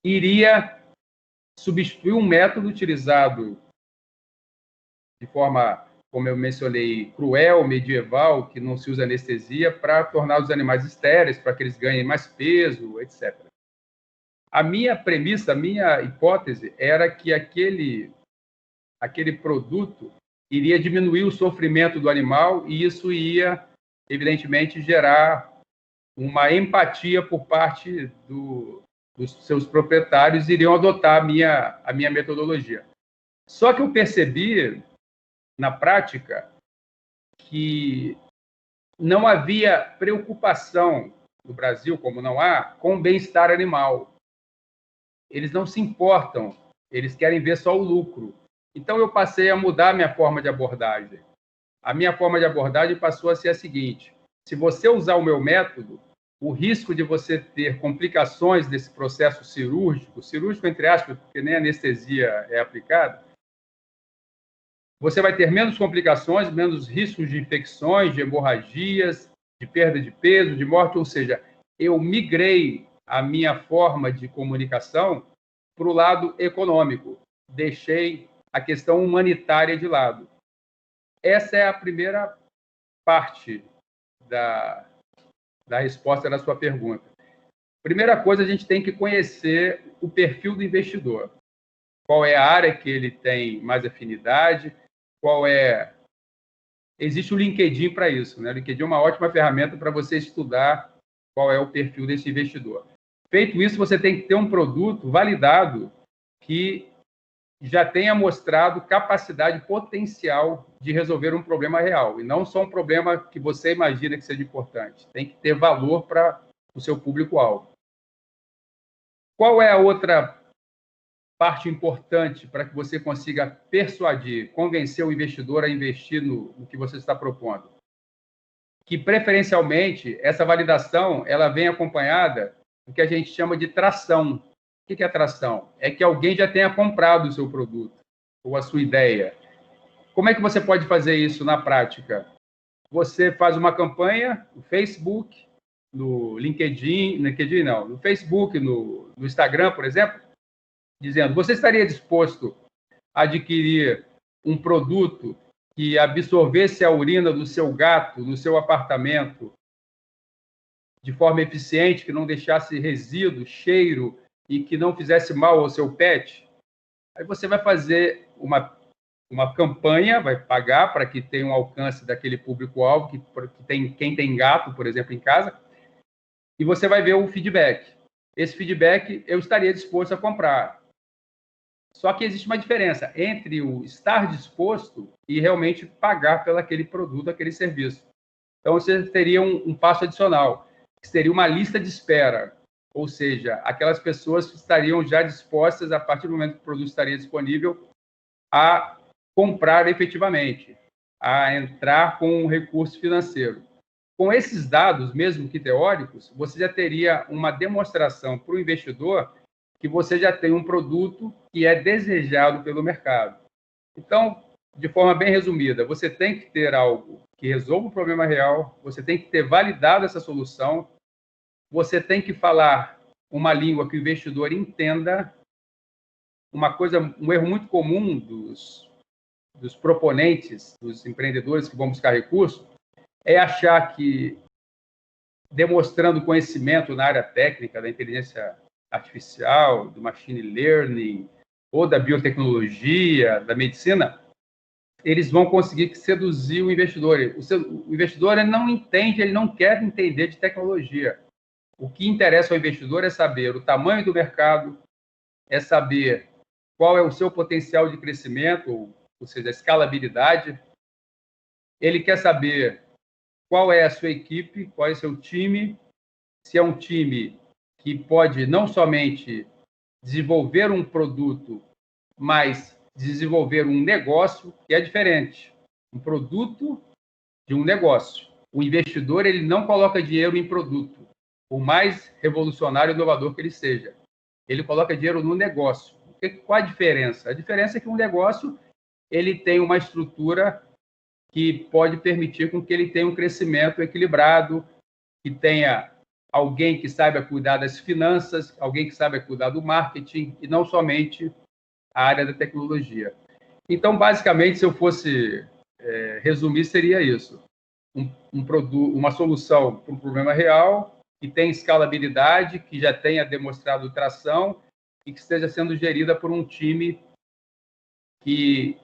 iria substituir um método utilizado de forma, como eu mencionei, cruel, medieval, que não se usa anestesia, para tornar os animais estéreis, para que eles ganhem mais peso, etc. A minha premissa, a minha hipótese era que aquele produto iria diminuir o sofrimento do animal e isso ia, evidentemente, gerar uma empatia por parte dos seus proprietários, iriam adotar a minha metodologia. Só que eu percebi, na prática, que não havia preocupação no Brasil, como não há, com o bem-estar animal. Eles não se importam, eles querem ver só o lucro. Então, eu passei a mudar a minha forma de abordagem. A minha forma de abordagem passou a ser a seguinte: se você usar o meu método, o risco de você ter complicações desse processo cirúrgico entre aspas, porque nem anestesia é aplicada, você vai ter menos complicações, menos riscos de infecções, de hemorragias, de perda de peso, de morte. Ou seja, eu migrei a minha forma de comunicação para o lado econômico. Deixei a questão humanitária de lado. Essa é a primeira parte da resposta da sua pergunta. Primeira coisa, a gente tem que conhecer o perfil do investidor. Qual é a área que ele tem mais afinidade, Existe o LinkedIn para isso, né? O LinkedIn é uma ótima ferramenta para você estudar qual é o perfil desse investidor. Feito isso, você tem que ter um produto validado que já tenha mostrado capacidade potencial de resolver um problema real, e não só um problema que você imagina que seja importante. Tem que ter valor para o seu público-alvo. Qual é a outra parte importante para que você consiga persuadir, convencer o investidor a investir no que você está propondo? Que, preferencialmente, essa validação ela vem acompanhada do que a gente chama de tração. O que é tração? É que alguém já tenha comprado o seu produto ou a sua ideia. Como é que você pode fazer isso na prática? Você faz uma campanha no Facebook, no LinkedIn, no Facebook, no Instagram, por exemplo, dizendo: você estaria disposto a adquirir um produto que absorvesse a urina do seu gato no seu apartamento de forma eficiente, que não deixasse resíduo, cheiro e que não fizesse mal ao seu pet? Aí você vai fazer uma campanha, vai pagar para que tenha um alcance daquele público-alvo, quem tem gato, por exemplo, em casa, e você vai ver o feedback. Esse feedback eu estaria disposto a comprar. Só que existe uma diferença entre o estar disposto e realmente pagar pelo aquele produto, aquele serviço. Então, você teria um passo adicional, que seria uma lista de espera, ou seja, aquelas pessoas que estariam já dispostas, a partir do momento que o produto estaria disponível, a comprar efetivamente, a entrar com um recurso financeiro. Com esses dados, mesmo que teóricos, você já teria uma demonstração para o investidor que você já tem um produto que é desejado pelo mercado. Então, de forma bem resumida, você tem que ter algo que resolva o problema real, você tem que ter validado essa solução, você tem que falar uma língua que o investidor entenda. Um erro muito comum dos proponentes, dos empreendedores que vão buscar recursos, é achar que, demonstrando conhecimento na área técnica da inteligência artificial, do machine learning, ou da biotecnologia, da medicina, eles vão conseguir seduzir o investidor. O investidor ele não entende, ele não quer entender de tecnologia. O que interessa ao investidor é saber o tamanho do mercado, é saber qual é o seu potencial de crescimento, ou seja, a escalabilidade. Ele quer saber qual é a sua equipe, qual é o seu time, se é um time que pode não somente desenvolver um produto, mas desenvolver um negócio, que é diferente. Um produto de um negócio. O investidor ele não coloca dinheiro em produto, por mais revolucionário e inovador que ele seja. Ele coloca dinheiro no negócio. Qual a diferença? A diferença é que um negócio ele tem uma estrutura que pode permitir com que ele tenha um crescimento equilibrado, que tenha alguém que saiba cuidar das finanças, alguém que saiba cuidar do marketing, e não somente a área da tecnologia. Então, basicamente, se eu fosse resumir, seria isso. Uma solução para um problema real, que tem escalabilidade, que já tenha demonstrado tração e que esteja sendo gerida por um time que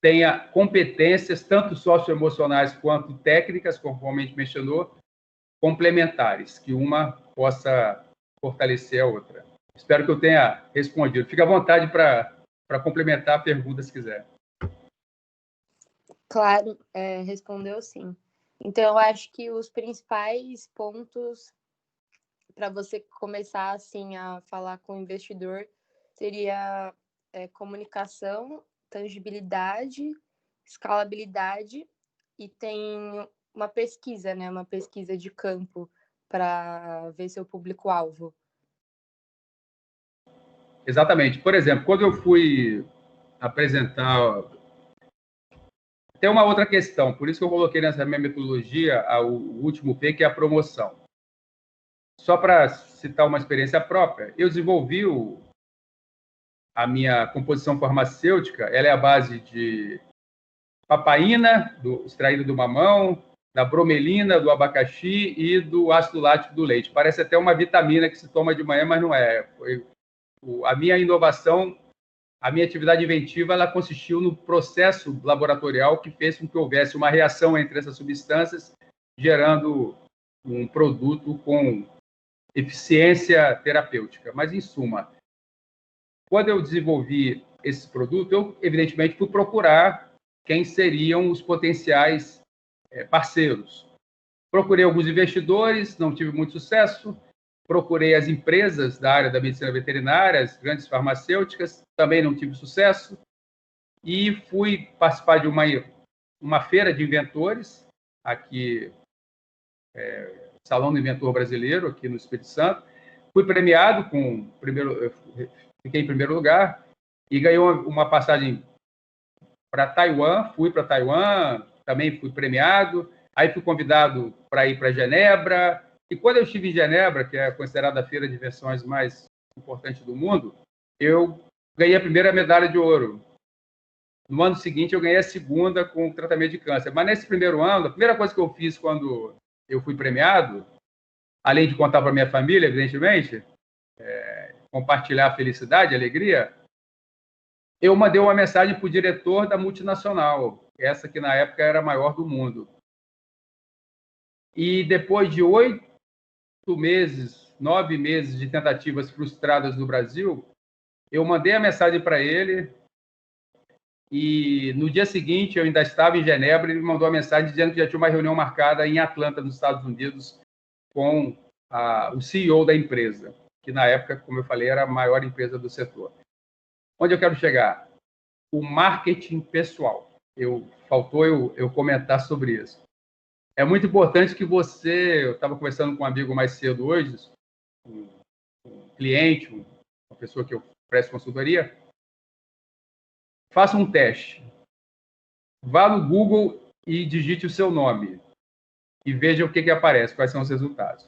tenha competências, tanto socioemocionais quanto técnicas, conforme a gente mencionou, complementares, que uma possa fortalecer a outra. Espero que eu tenha respondido. Fique à vontade para complementar a pergunta, se quiser. Claro, respondeu sim. Então, eu acho que os principais pontos para você começar assim a falar com o investidor seria comunicação, tangibilidade, escalabilidade e tem uma pesquisa, né? Uma pesquisa de campo para ver seu público-alvo. Exatamente. Por exemplo, quando eu fui apresentar... Tem uma outra questão, por isso que eu coloquei nessa minha metodologia o último P, que é a promoção. Só para citar uma experiência própria, eu desenvolvi a minha composição farmacêutica, ela é a base de papaína, extraído do mamão, da bromelina, do abacaxi e do ácido lático do leite. Parece até uma vitamina que se toma de manhã, mas não é. A minha inovação, a minha atividade inventiva, ela consistiu no processo laboratorial que fez com que houvesse uma reação entre essas substâncias, gerando um produto com eficiência terapêutica. Mas, em suma, quando eu desenvolvi esse produto, eu, evidentemente, fui procurar quem seriam os potenciais parceiros. Procurei alguns investidores, não tive muito sucesso. Procurei as empresas da área da medicina veterinária, as grandes farmacêuticas, também não tive sucesso. E fui participar de uma feira de inventores, aqui, Salão do Inventor Brasileiro, aqui no Espírito Santo. Fui premiado fiquei em primeiro lugar e ganhei uma passagem para Taiwan. Fui para Taiwan, também fui premiado. Aí fui convidado para ir para Genebra. E quando eu estive em Genebra, que é considerada a feira de invenções mais importante do mundo, eu ganhei a primeira medalha de ouro. No ano seguinte, eu ganhei a segunda com tratamento de câncer. Mas nesse primeiro ano, a primeira coisa que eu fiz quando eu fui premiado, além de contar para minha família, evidentemente, compartilhar a felicidade, a alegria, eu mandei uma mensagem para o diretor da multinacional, essa que na época era a maior do mundo. E depois de 9 meses de tentativas frustradas no Brasil, eu mandei a mensagem para ele e no dia seguinte eu ainda estava em Genebra e ele me mandou a mensagem dizendo que já tinha uma reunião marcada em Atlanta, nos Estados Unidos, com o CEO da empresa, que na época, como eu falei, era a maior empresa do setor. Onde eu quero chegar? O marketing pessoal. Faltou eu comentar sobre isso. É muito importante que eu estava conversando com um amigo mais cedo hoje, um cliente, uma pessoa que eu presto consultoria, faça um teste. Vá no Google e digite o seu nome e veja o que aparece, quais são os resultados.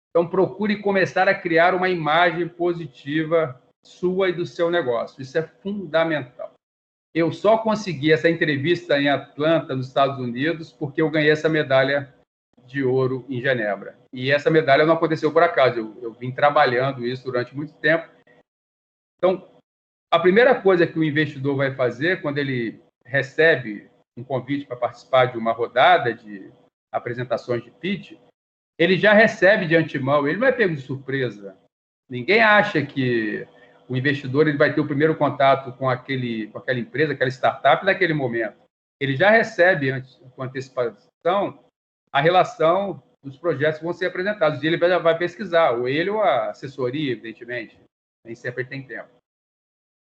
Então, procure começar a criar uma imagem positiva sua e do seu negócio. Isso é fundamental. Eu só consegui essa entrevista em Atlanta, nos Estados Unidos, porque eu ganhei essa medalha de ouro em Genebra. E essa medalha não aconteceu por acaso. Eu vim trabalhando isso durante muito tempo. Então, a primeira coisa que o investidor vai fazer quando ele recebe um convite para participar de uma rodada de apresentações de pitch, ele já recebe de antemão, ele não é pego de surpresa. Ninguém acha que o investidor ele vai ter o primeiro contato com aquela empresa, aquela startup naquele momento. Ele já recebe, com antecipação, a relação dos projetos que vão ser apresentados. E ele já vai pesquisar, ou ele ou a assessoria, evidentemente. Nem sempre ele tem tempo.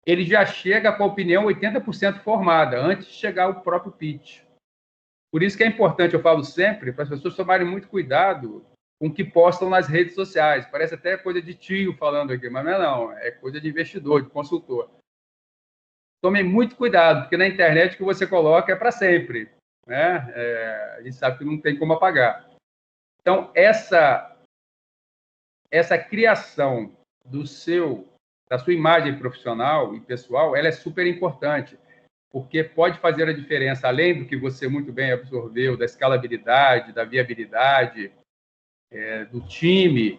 Ele já chega com a opinião 80% formada, antes de chegar o próprio pitch. Por isso que é importante, eu falo sempre, para as pessoas tomarem muito cuidado com o que postam nas redes sociais. Parece até coisa de tio falando aqui, mas não, é coisa de investidor, de consultor. Tomem muito cuidado, porque na internet o que você coloca é para sempre, né? A gente sabe que não tem como apagar. Então, essa criação da sua imagem profissional e pessoal, ela é super importante, porque pode fazer a diferença, além do que você muito bem absorveu, da escalabilidade, da viabilidade, do time,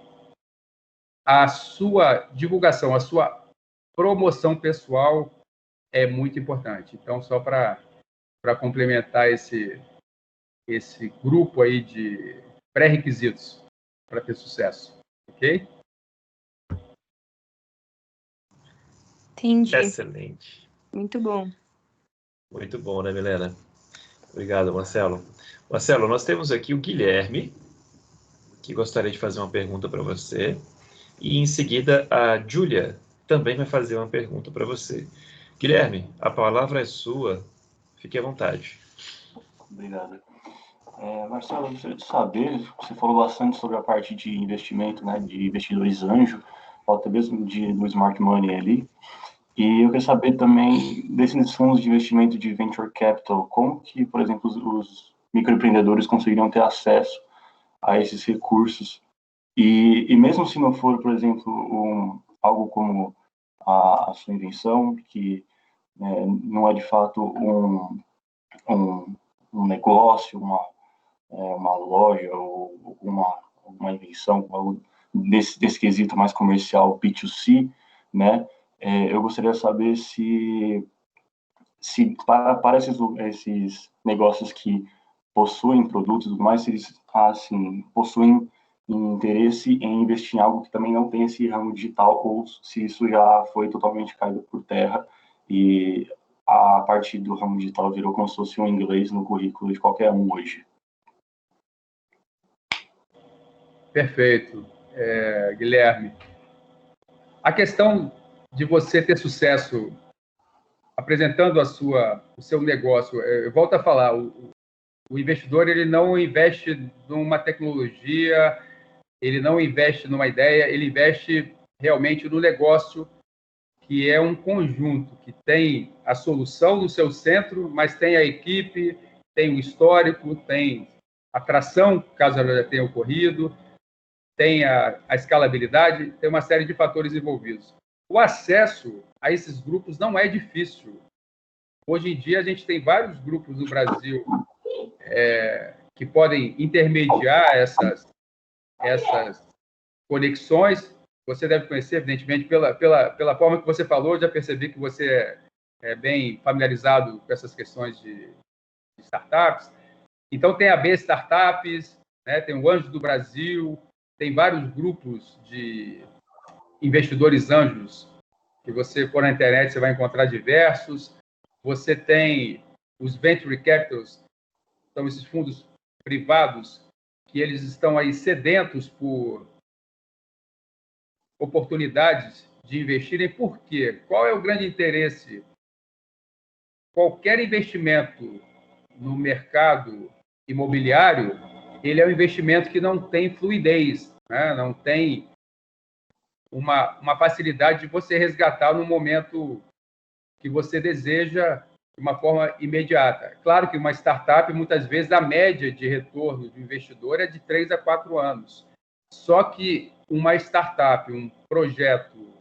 a sua divulgação, a sua promoção pessoal é muito importante. Então, só para complementar esse grupo aí de pré-requisitos para ter sucesso, ok? Entendi. Excelente. Muito bom. Muito bom, né, Milena? Obrigado, Marcelo. Marcelo, nós temos aqui o Guilherme, que gostaria de fazer uma pergunta para você. E em seguida, a Júlia também vai fazer uma pergunta para você. Guilherme, a palavra é sua. Fique à vontade. Obrigado. Marcelo, eu gostaria de saber, você falou bastante sobre a parte de investimento, né, de investidores anjo, ou até mesmo do smart money ali. E eu queria saber também desses fundos de investimento de venture capital, como que, por exemplo, os microempreendedores conseguiriam ter acesso a esses recursos. E mesmo se não for, por exemplo, algo como a sua invenção, que não é de fato um negócio, uma loja ou uma invenção, algo desse quesito mais comercial B2C, né? Eu gostaria de saber se para esses negócios que possuem produtos e tudo mais, se eles assim, possuem interesse em investir em algo que também não tem esse ramo digital, ou se isso já foi totalmente caído por terra e a parte do ramo digital virou como se fosse um inglês no currículo de qualquer um hoje. Perfeito, Guilherme. A questão de você ter sucesso apresentando o seu negócio, eu volto a falar, o investidor ele não investe numa tecnologia, ele não investe numa ideia, ele investe realmente no negócio, que é um conjunto, que tem a solução no seu centro, mas tem a equipe, tem o histórico, tem a tração, caso ela já tenha ocorrido, tem a escalabilidade, tem uma série de fatores envolvidos. O acesso a esses grupos não é difícil. Hoje em dia, a gente tem vários grupos no Brasil que podem intermediar essas conexões. Você deve conhecer, evidentemente, pela forma que você falou, já percebi que você é bem familiarizado com essas questões de startups. Então, tem a B Startups, né? Tem o Anjo do Brasil, tem vários grupos de investidores anjos que você for na internet, você vai encontrar diversos. Você tem os Venture Capitals, são esses fundos privados que eles estão aí sedentos por oportunidades de investirem. Por quê? Qual é o grande interesse? Qualquer investimento no mercado imobiliário, ele é um investimento que não tem fluidez, né? Não tem uma facilidade de você resgatar no momento que você deseja de uma forma imediata. Claro que uma startup, muitas vezes, a média de retorno do investidor é de 3 a 4 anos. Só que uma startup, um projeto,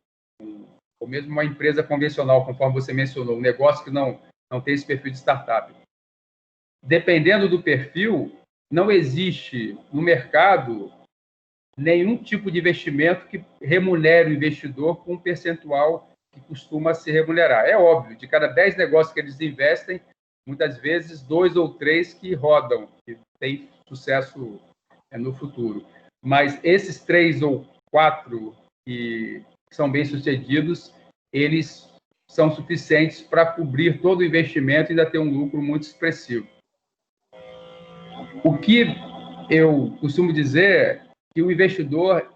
ou mesmo uma empresa convencional, conforme você mencionou, um negócio que não tem esse perfil de startup, dependendo do perfil, não existe no mercado nenhum tipo de investimento que remunere o investidor com um percentual que costuma se remunerar. É óbvio, de cada 10 negócios que eles investem, muitas vezes 2 ou 3 que rodam, que têm sucesso no futuro. Mas esses 3 ou 4 que são bem-sucedidos, eles são suficientes para cobrir todo o investimento e ainda ter um lucro muito expressivo. O que eu costumo dizer é que o investidor,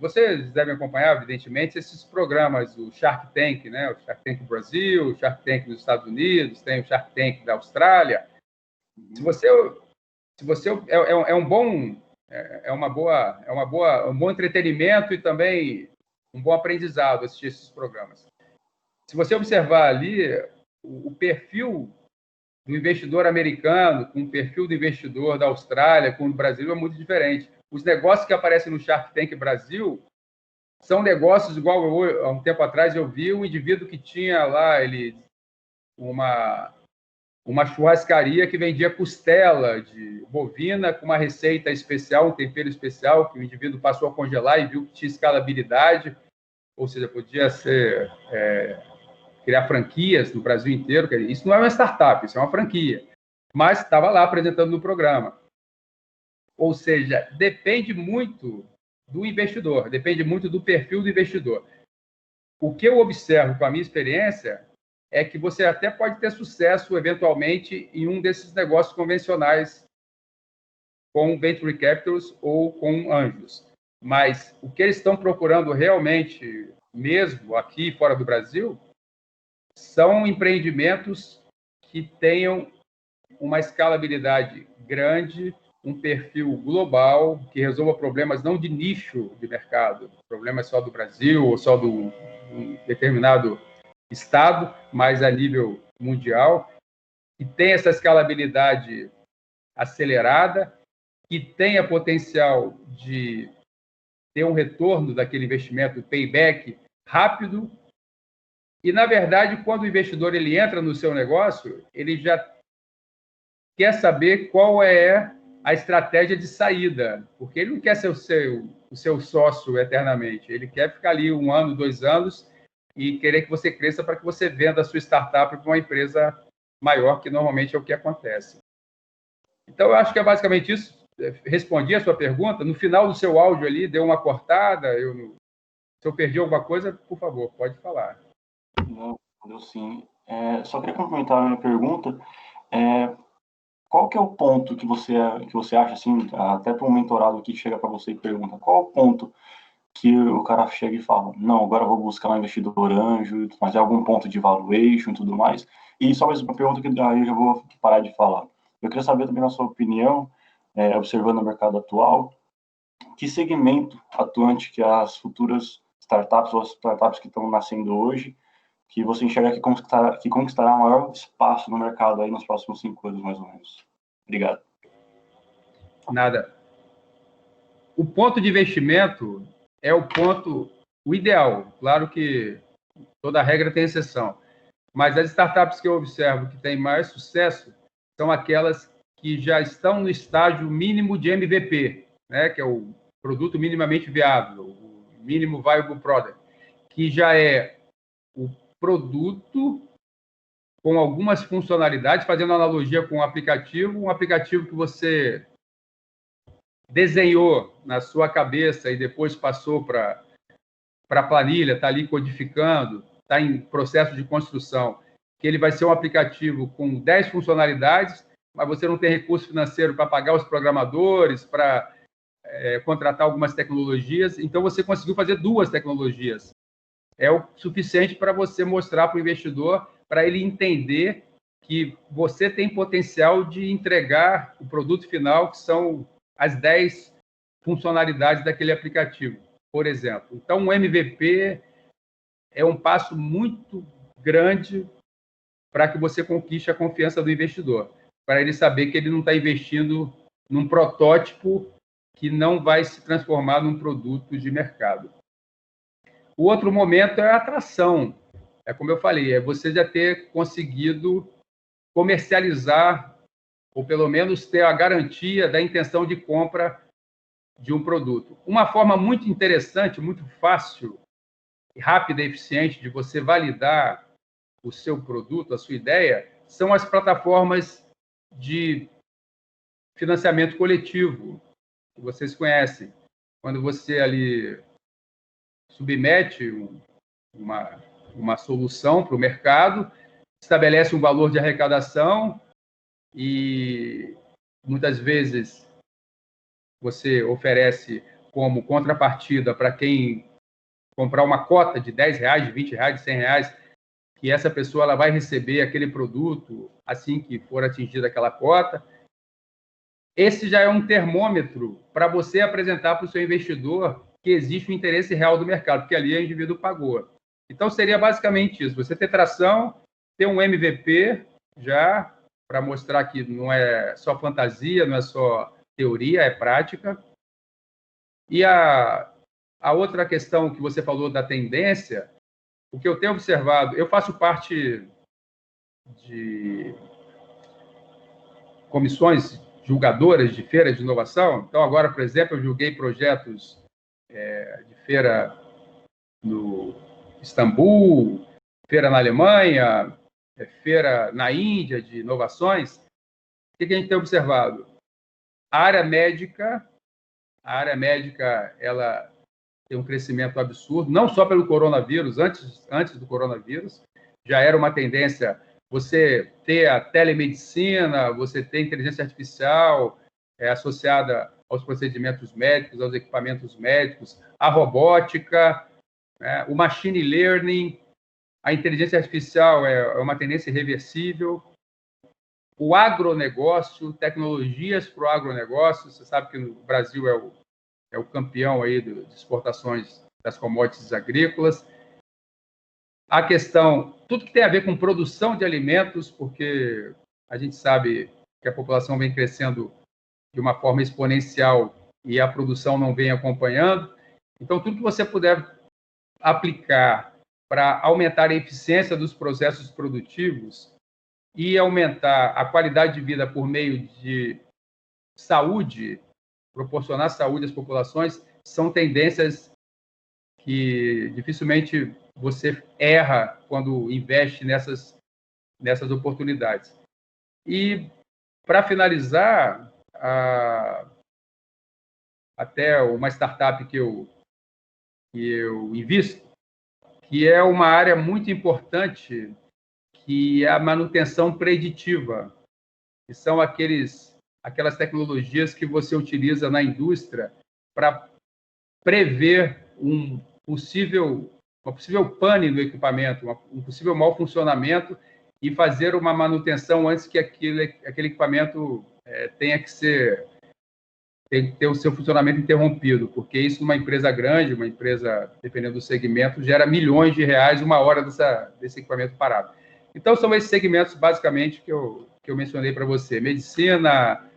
vocês devem acompanhar, evidentemente, esses programas, o Shark Tank, né? O Shark Tank Brasil, o Shark Tank dos Estados Unidos, tem o Shark Tank da Austrália. Se você um bom entretenimento e também um bom aprendizado assistir esses programas. Se você observar ali, o perfil do investidor americano com o perfil do investidor da Austrália, com o Brasil, é muito diferente. Os negócios que aparecem no Shark Tank Brasil são negócios igual há um tempo atrás eu vi um indivíduo que tinha lá uma churrascaria que vendia costela de bovina com uma receita especial, um tempero especial, que o indivíduo passou a congelar e viu que tinha escalabilidade, ou seja, podia ser criar franquias no Brasil inteiro. Isso não é uma startup, isso é uma franquia. Mas estava lá apresentando no programa. Ou seja, depende muito do investidor, depende muito do perfil do investidor. O que eu observo com a minha experiência é que você até pode ter sucesso, eventualmente, em um desses negócios convencionais com venture capitals ou com anjos. Mas o que eles estão procurando realmente, mesmo aqui fora do Brasil, são empreendimentos que tenham uma escalabilidade grande, um perfil global, que resolva problemas não de nicho de mercado, problemas só do Brasil ou só do um determinado estado, mas a nível mundial, que tenha essa escalabilidade acelerada, que tenha potencial de ter um retorno daquele investimento, payback rápido. E, na verdade, quando o investidor ele entra no seu negócio, ele já quer saber qual é a estratégia de saída, porque ele não quer ser o seu sócio eternamente, ele quer ficar ali 1 ano, 2 anos e querer que você cresça para que você venda a sua startup para uma empresa maior, que normalmente é o que acontece. Então, eu acho que é basicamente isso. Respondi a sua pergunta. No final do seu áudio ali, deu uma cortada. Se eu perdi alguma coisa, por favor, pode falar. Não, deu sim. Só queria complementar a minha pergunta. Qual que é o ponto que você acha, assim, até para um mentorado que chega para você e pergunta, qual é o ponto que o cara chega e fala, não, agora eu vou buscar um investidor anjo, mas é algum ponto de valuation e tudo mais? E só mais uma pergunta que aí eu já vou parar de falar. Eu queria saber também, na sua opinião, observando o mercado atual, que segmento atuante que as futuras startups ou as startups que estão nascendo hoje, que você enxerga que conquistará maior espaço no mercado aí nos próximos 5 anos, mais ou menos? Obrigado. Nada. O ponto de investimento é o ideal. Claro que toda regra tem exceção. Mas as startups que eu observo que têm mais sucesso são aquelas que já estão no estágio mínimo de MVP, né? Que é o produto minimamente viável, o mínimo viable product, que já é o produto com algumas funcionalidades, fazendo analogia com um aplicativo que você desenhou na sua cabeça e depois passou para a planilha, está ali codificando, está em processo de construção, que ele vai ser um aplicativo com 10 funcionalidades, mas você não tem recurso financeiro para pagar os programadores, para contratar algumas tecnologias, então você conseguiu fazer 2 tecnologias. É o suficiente para você mostrar para o investidor, para ele entender que você tem potencial de entregar o produto final, que são as 10 funcionalidades daquele aplicativo, por exemplo. Então, o MVP é um passo muito grande para que você conquiste a confiança do investidor, para ele saber que ele não está investindo num protótipo que não vai se transformar num produto de mercado. O outro momento é a atração. É como eu falei, é você já ter conseguido comercializar, ou pelo menos ter a garantia da intenção de compra de um produto. Uma forma muito interessante, muito fácil, rápida e eficiente de você validar o seu produto, a sua ideia, são as plataformas de financiamento coletivo, que vocês conhecem. Quando você ali submete uma solução para o mercado, estabelece um valor de arrecadação e muitas vezes você oferece como contrapartida para quem comprar uma cota de R$10, de R$20, de R$100, que essa pessoa ela vai receber aquele produto assim que for atingida aquela cota. Esse já é um termômetro para você apresentar para o seu investidor que existe um interesse real do mercado, porque ali o indivíduo pagou. Então, seria basicamente isso. Você ter tração, ter um MVP já para mostrar que não é só fantasia, não é só teoria, é prática. E a outra questão que você falou da tendência, o que eu tenho observado, eu faço parte de comissões julgadoras de feiras de inovação. Então, agora, por exemplo, eu julguei projetos de feira no Istambul, feira na Alemanha, feira na Índia de inovações. O que a gente tem observado? A área médica, ela tem um crescimento absurdo, não só pelo coronavírus, antes do coronavírus, já era uma tendência você ter a telemedicina, você ter inteligência artificial associada aos procedimentos médicos, aos equipamentos médicos, a robótica, né, o machine learning, a inteligência artificial é uma tendência irreversível, o agronegócio, tecnologias para o agronegócio, você sabe que o Brasil é o campeão aí de exportações das commodities agrícolas. A questão, tudo que tem a ver com produção de alimentos, porque a gente sabe que a população vem crescendo de uma forma exponencial e a produção não vem acompanhando. Então, tudo que você puder aplicar para aumentar a eficiência dos processos produtivos e aumentar a qualidade de vida por meio de saúde, proporcionar saúde às populações, são tendências que dificilmente você erra quando investe nessas oportunidades. E, para finalizar, até uma startup que eu invisto, que é uma área muito importante, que é a manutenção preditiva, que são aquelas tecnologias que você utiliza na indústria para prever uma possível pane no equipamento, um possível mau funcionamento e fazer uma manutenção antes que aquele equipamento tenha que ter o seu funcionamento interrompido, porque isso numa empresa grande, uma empresa, dependendo do segmento, gera milhões de reais uma hora desse equipamento parado. Então, são esses segmentos, basicamente, que eu mencionei para você. Medicina,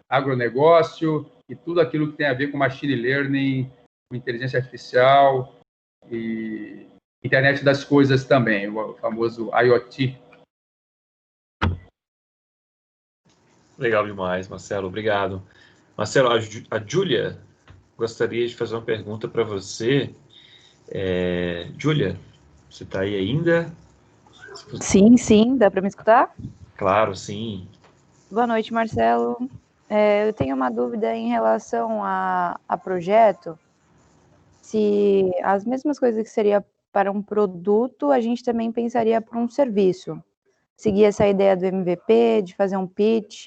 agronegócio e tudo aquilo que tem a ver com machine learning, com inteligência artificial e internet das coisas também, o famoso IoT. Legal demais, Marcelo. Obrigado. Marcelo, a Júlia gostaria de fazer uma pergunta para você. Júlia, você está aí ainda? Sim, dá para me escutar? Claro, sim. Boa noite, Marcelo. Eu tenho uma dúvida em relação a projeto, se as mesmas coisas que seria para um produto, a gente também pensaria para um serviço. Seguir essa ideia do MVP, de fazer um pitch.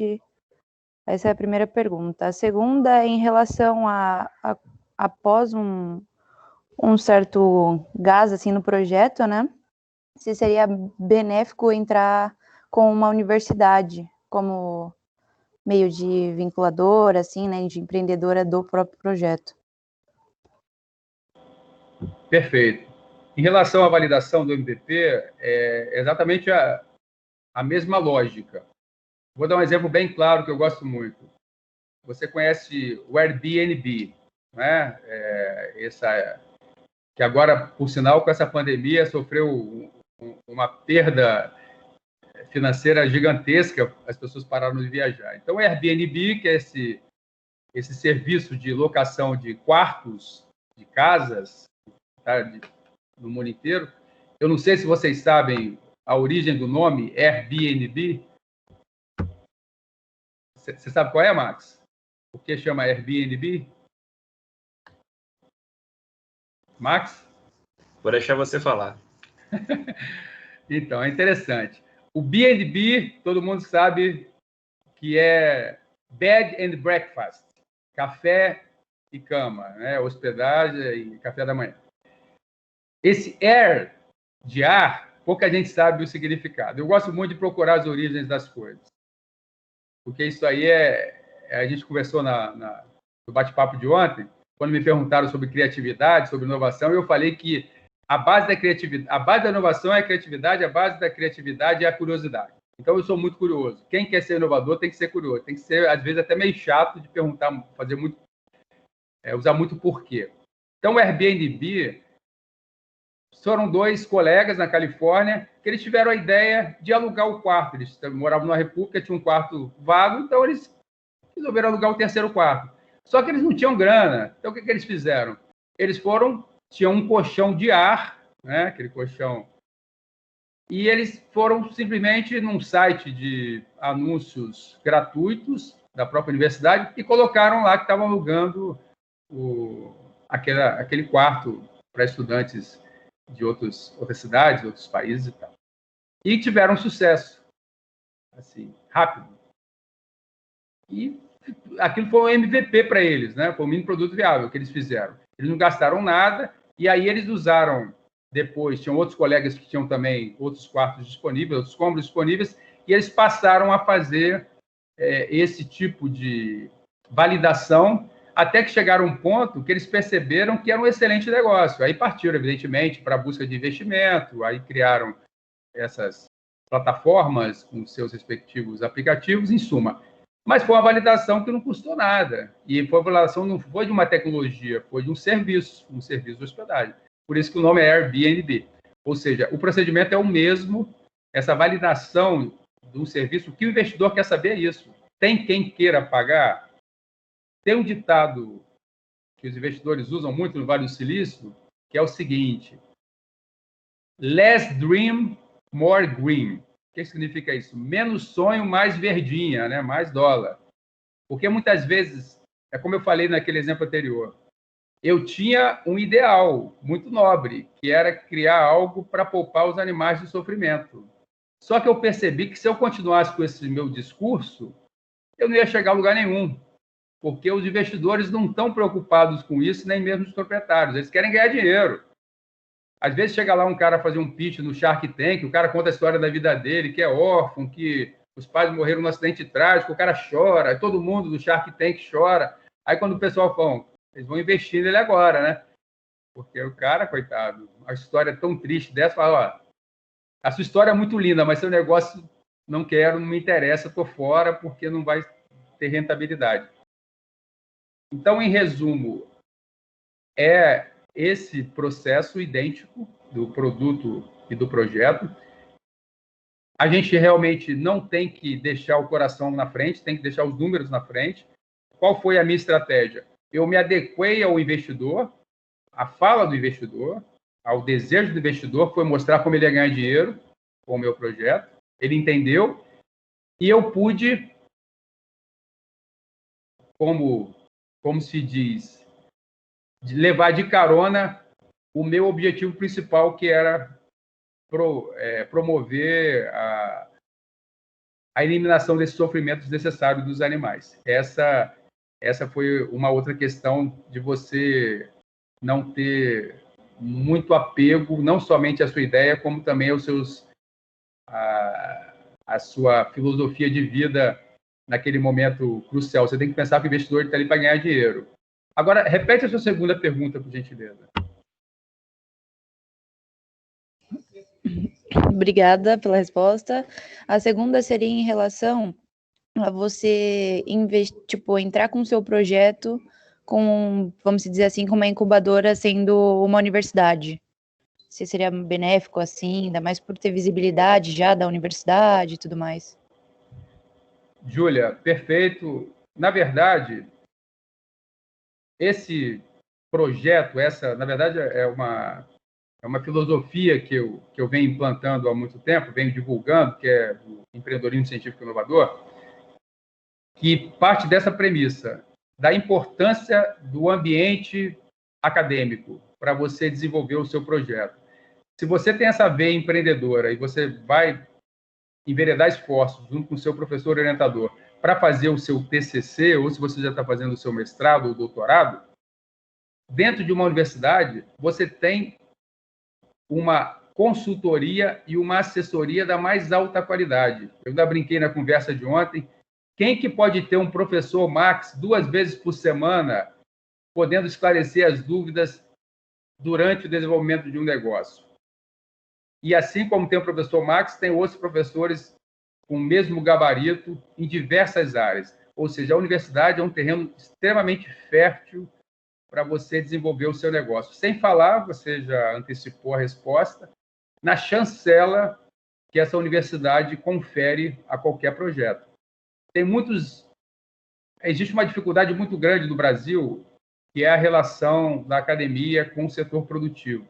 Essa é a primeira pergunta. A segunda é em relação após um certo gás assim, no projeto, né? Se seria benéfico entrar com uma universidade como meio de vinculadora, assim, né, de empreendedora do próprio projeto. Perfeito. Em relação à validação do MVP, é exatamente a mesma lógica. Vou dar um exemplo bem claro que eu gosto muito. Você conhece o Airbnb, né? Que agora, por sinal, com essa pandemia, sofreu uma perda financeira gigantesca, as pessoas pararam de viajar. Então, o Airbnb, que é esse serviço de locação de quartos, de casas, tá, no mundo inteiro. Eu não sei se vocês sabem a origem do nome Airbnb. Você sabe qual é, Max? Por que chama Airbnb? Max? Vou deixar você falar. Então, é interessante. O B&B, todo mundo sabe que é bed and breakfast, café e cama, né? Hospedagem e café da manhã. Esse air, de ar, pouca gente sabe o significado. Eu gosto muito de procurar as origens das coisas, porque isso aí a gente conversou no bate-papo de ontem, quando me perguntaram sobre criatividade, sobre inovação, eu falei que a base da inovação é a criatividade, a base da criatividade é a curiosidade. Então, eu sou muito curioso. Quem quer ser inovador tem que ser curioso. Tem que ser, às vezes, até meio chato de perguntar, usar muito porquê. Então, o Airbnb foram dois colegas na Califórnia que eles tiveram a ideia de alugar o quarto. Eles moravam numa república, tinha um quarto vago, então eles resolveram alugar o terceiro quarto. Só que eles não tinham grana. Então, o que eles fizeram? Eles tinham um colchão de ar, né, aquele colchão, e eles foram simplesmente num site de anúncios gratuitos, da própria universidade e colocaram lá que estavam alugando aquele quarto para estudantes de outras cidades, outros países e tal. E tiveram sucesso, assim, rápido. E aquilo foi um MVP para eles, né? Foi um mini produto viável que eles fizeram. Eles não gastaram nada, e aí eles usaram, depois, tinham outros colegas que tinham também outros quartos disponíveis, outros cômodos disponíveis, e eles passaram a fazer esse tipo de validação, até que chegaram a um ponto que eles perceberam que era um excelente negócio. Aí partiram, evidentemente, para a busca de investimento, aí criaram essas plataformas com seus respectivos aplicativos, em suma. Mas foi uma validação que não custou nada. E foi uma validação, não foi de uma tecnologia, foi de um serviço de hospedagem. Por isso que o nome é Airbnb. Ou seja, o procedimento é o mesmo, essa validação de um serviço, o que o investidor quer saber é isso. Tem quem queira pagar? Tem um ditado que os investidores usam muito no Vale do Silício, que é o seguinte: less dream, more green. O que significa isso? Menos sonho, mais verdinha, né? Mais dólar. Porque muitas vezes, é como eu falei naquele exemplo anterior, eu tinha um ideal muito nobre, que era criar algo para poupar os animais do sofrimento. Só que eu percebi que se eu continuasse com esse meu discurso, eu não ia chegar a lugar nenhum, porque os investidores não estão preocupados com isso, nem mesmo os proprietários. Eles querem ganhar dinheiro. Às vezes chega lá um cara fazer um pitch no Shark Tank, o cara conta a história da vida dele, que é órfão, que os pais morreram num acidente trágico, o cara chora, todo mundo do Shark Tank chora. Aí quando o pessoal fala, eles vão investir nele agora, né? Porque o cara, coitado, a história é tão triste dessa, fala, ó, a sua história é muito linda, mas seu negócio não quero, não me interessa, estou fora porque não vai ter rentabilidade. Então, em resumo, é esse processo idêntico do produto e do projeto. A gente realmente não tem que deixar o coração na frente, tem que deixar os números na frente. Qual foi a minha estratégia? Eu me adequei ao investidor, à fala do investidor, ao desejo do investidor, foi mostrar como ele ia ganhar dinheiro com o meu projeto. Ele entendeu e eu pude, como se diz, de levar de carona o meu objetivo principal, que era promover a eliminação desses sofrimentos necessários dos animais. Essa foi uma outra questão de você não ter muito apego, não somente à sua ideia, como também aos a sua filosofia de vida naquele momento crucial. Você tem que pensar que o investidor está ali para ganhar dinheiro. Agora, repete a sua segunda pergunta, por gentileza. Obrigada pela resposta. A segunda seria em relação a você entrar com o seu projeto com, vamos dizer assim, com uma incubadora sendo uma universidade. Se seria benéfico assim, ainda mais por ter visibilidade já da universidade e tudo mais. Júlia, perfeito. Na verdade, esse projeto, na verdade, é uma filosofia que eu venho implantando há muito tempo, venho divulgando, que é o empreendedorismo científico inovador, que parte dessa premissa, da importância do ambiente acadêmico para você desenvolver o seu projeto. Se você tem essa veia empreendedora e você vai enveredar esforços junto com o seu professor orientador para fazer o seu TCC, ou se você já está fazendo o seu mestrado ou doutorado, dentro de uma universidade, você tem uma consultoria e uma assessoria da mais alta qualidade. Eu ainda brinquei na conversa de ontem, quem que pode ter um professor Max 2 vezes por semana, podendo esclarecer as dúvidas durante o desenvolvimento de um negócio? E assim como tem o professor Max, tem outros professores com o mesmo gabarito em diversas áreas. Ou seja, a universidade é um terreno extremamente fértil para você desenvolver o seu negócio. Sem falar, você já antecipou a resposta, na chancela que essa universidade confere a qualquer projeto. Existe uma dificuldade muito grande no Brasil, que é a relação da academia com o setor produtivo.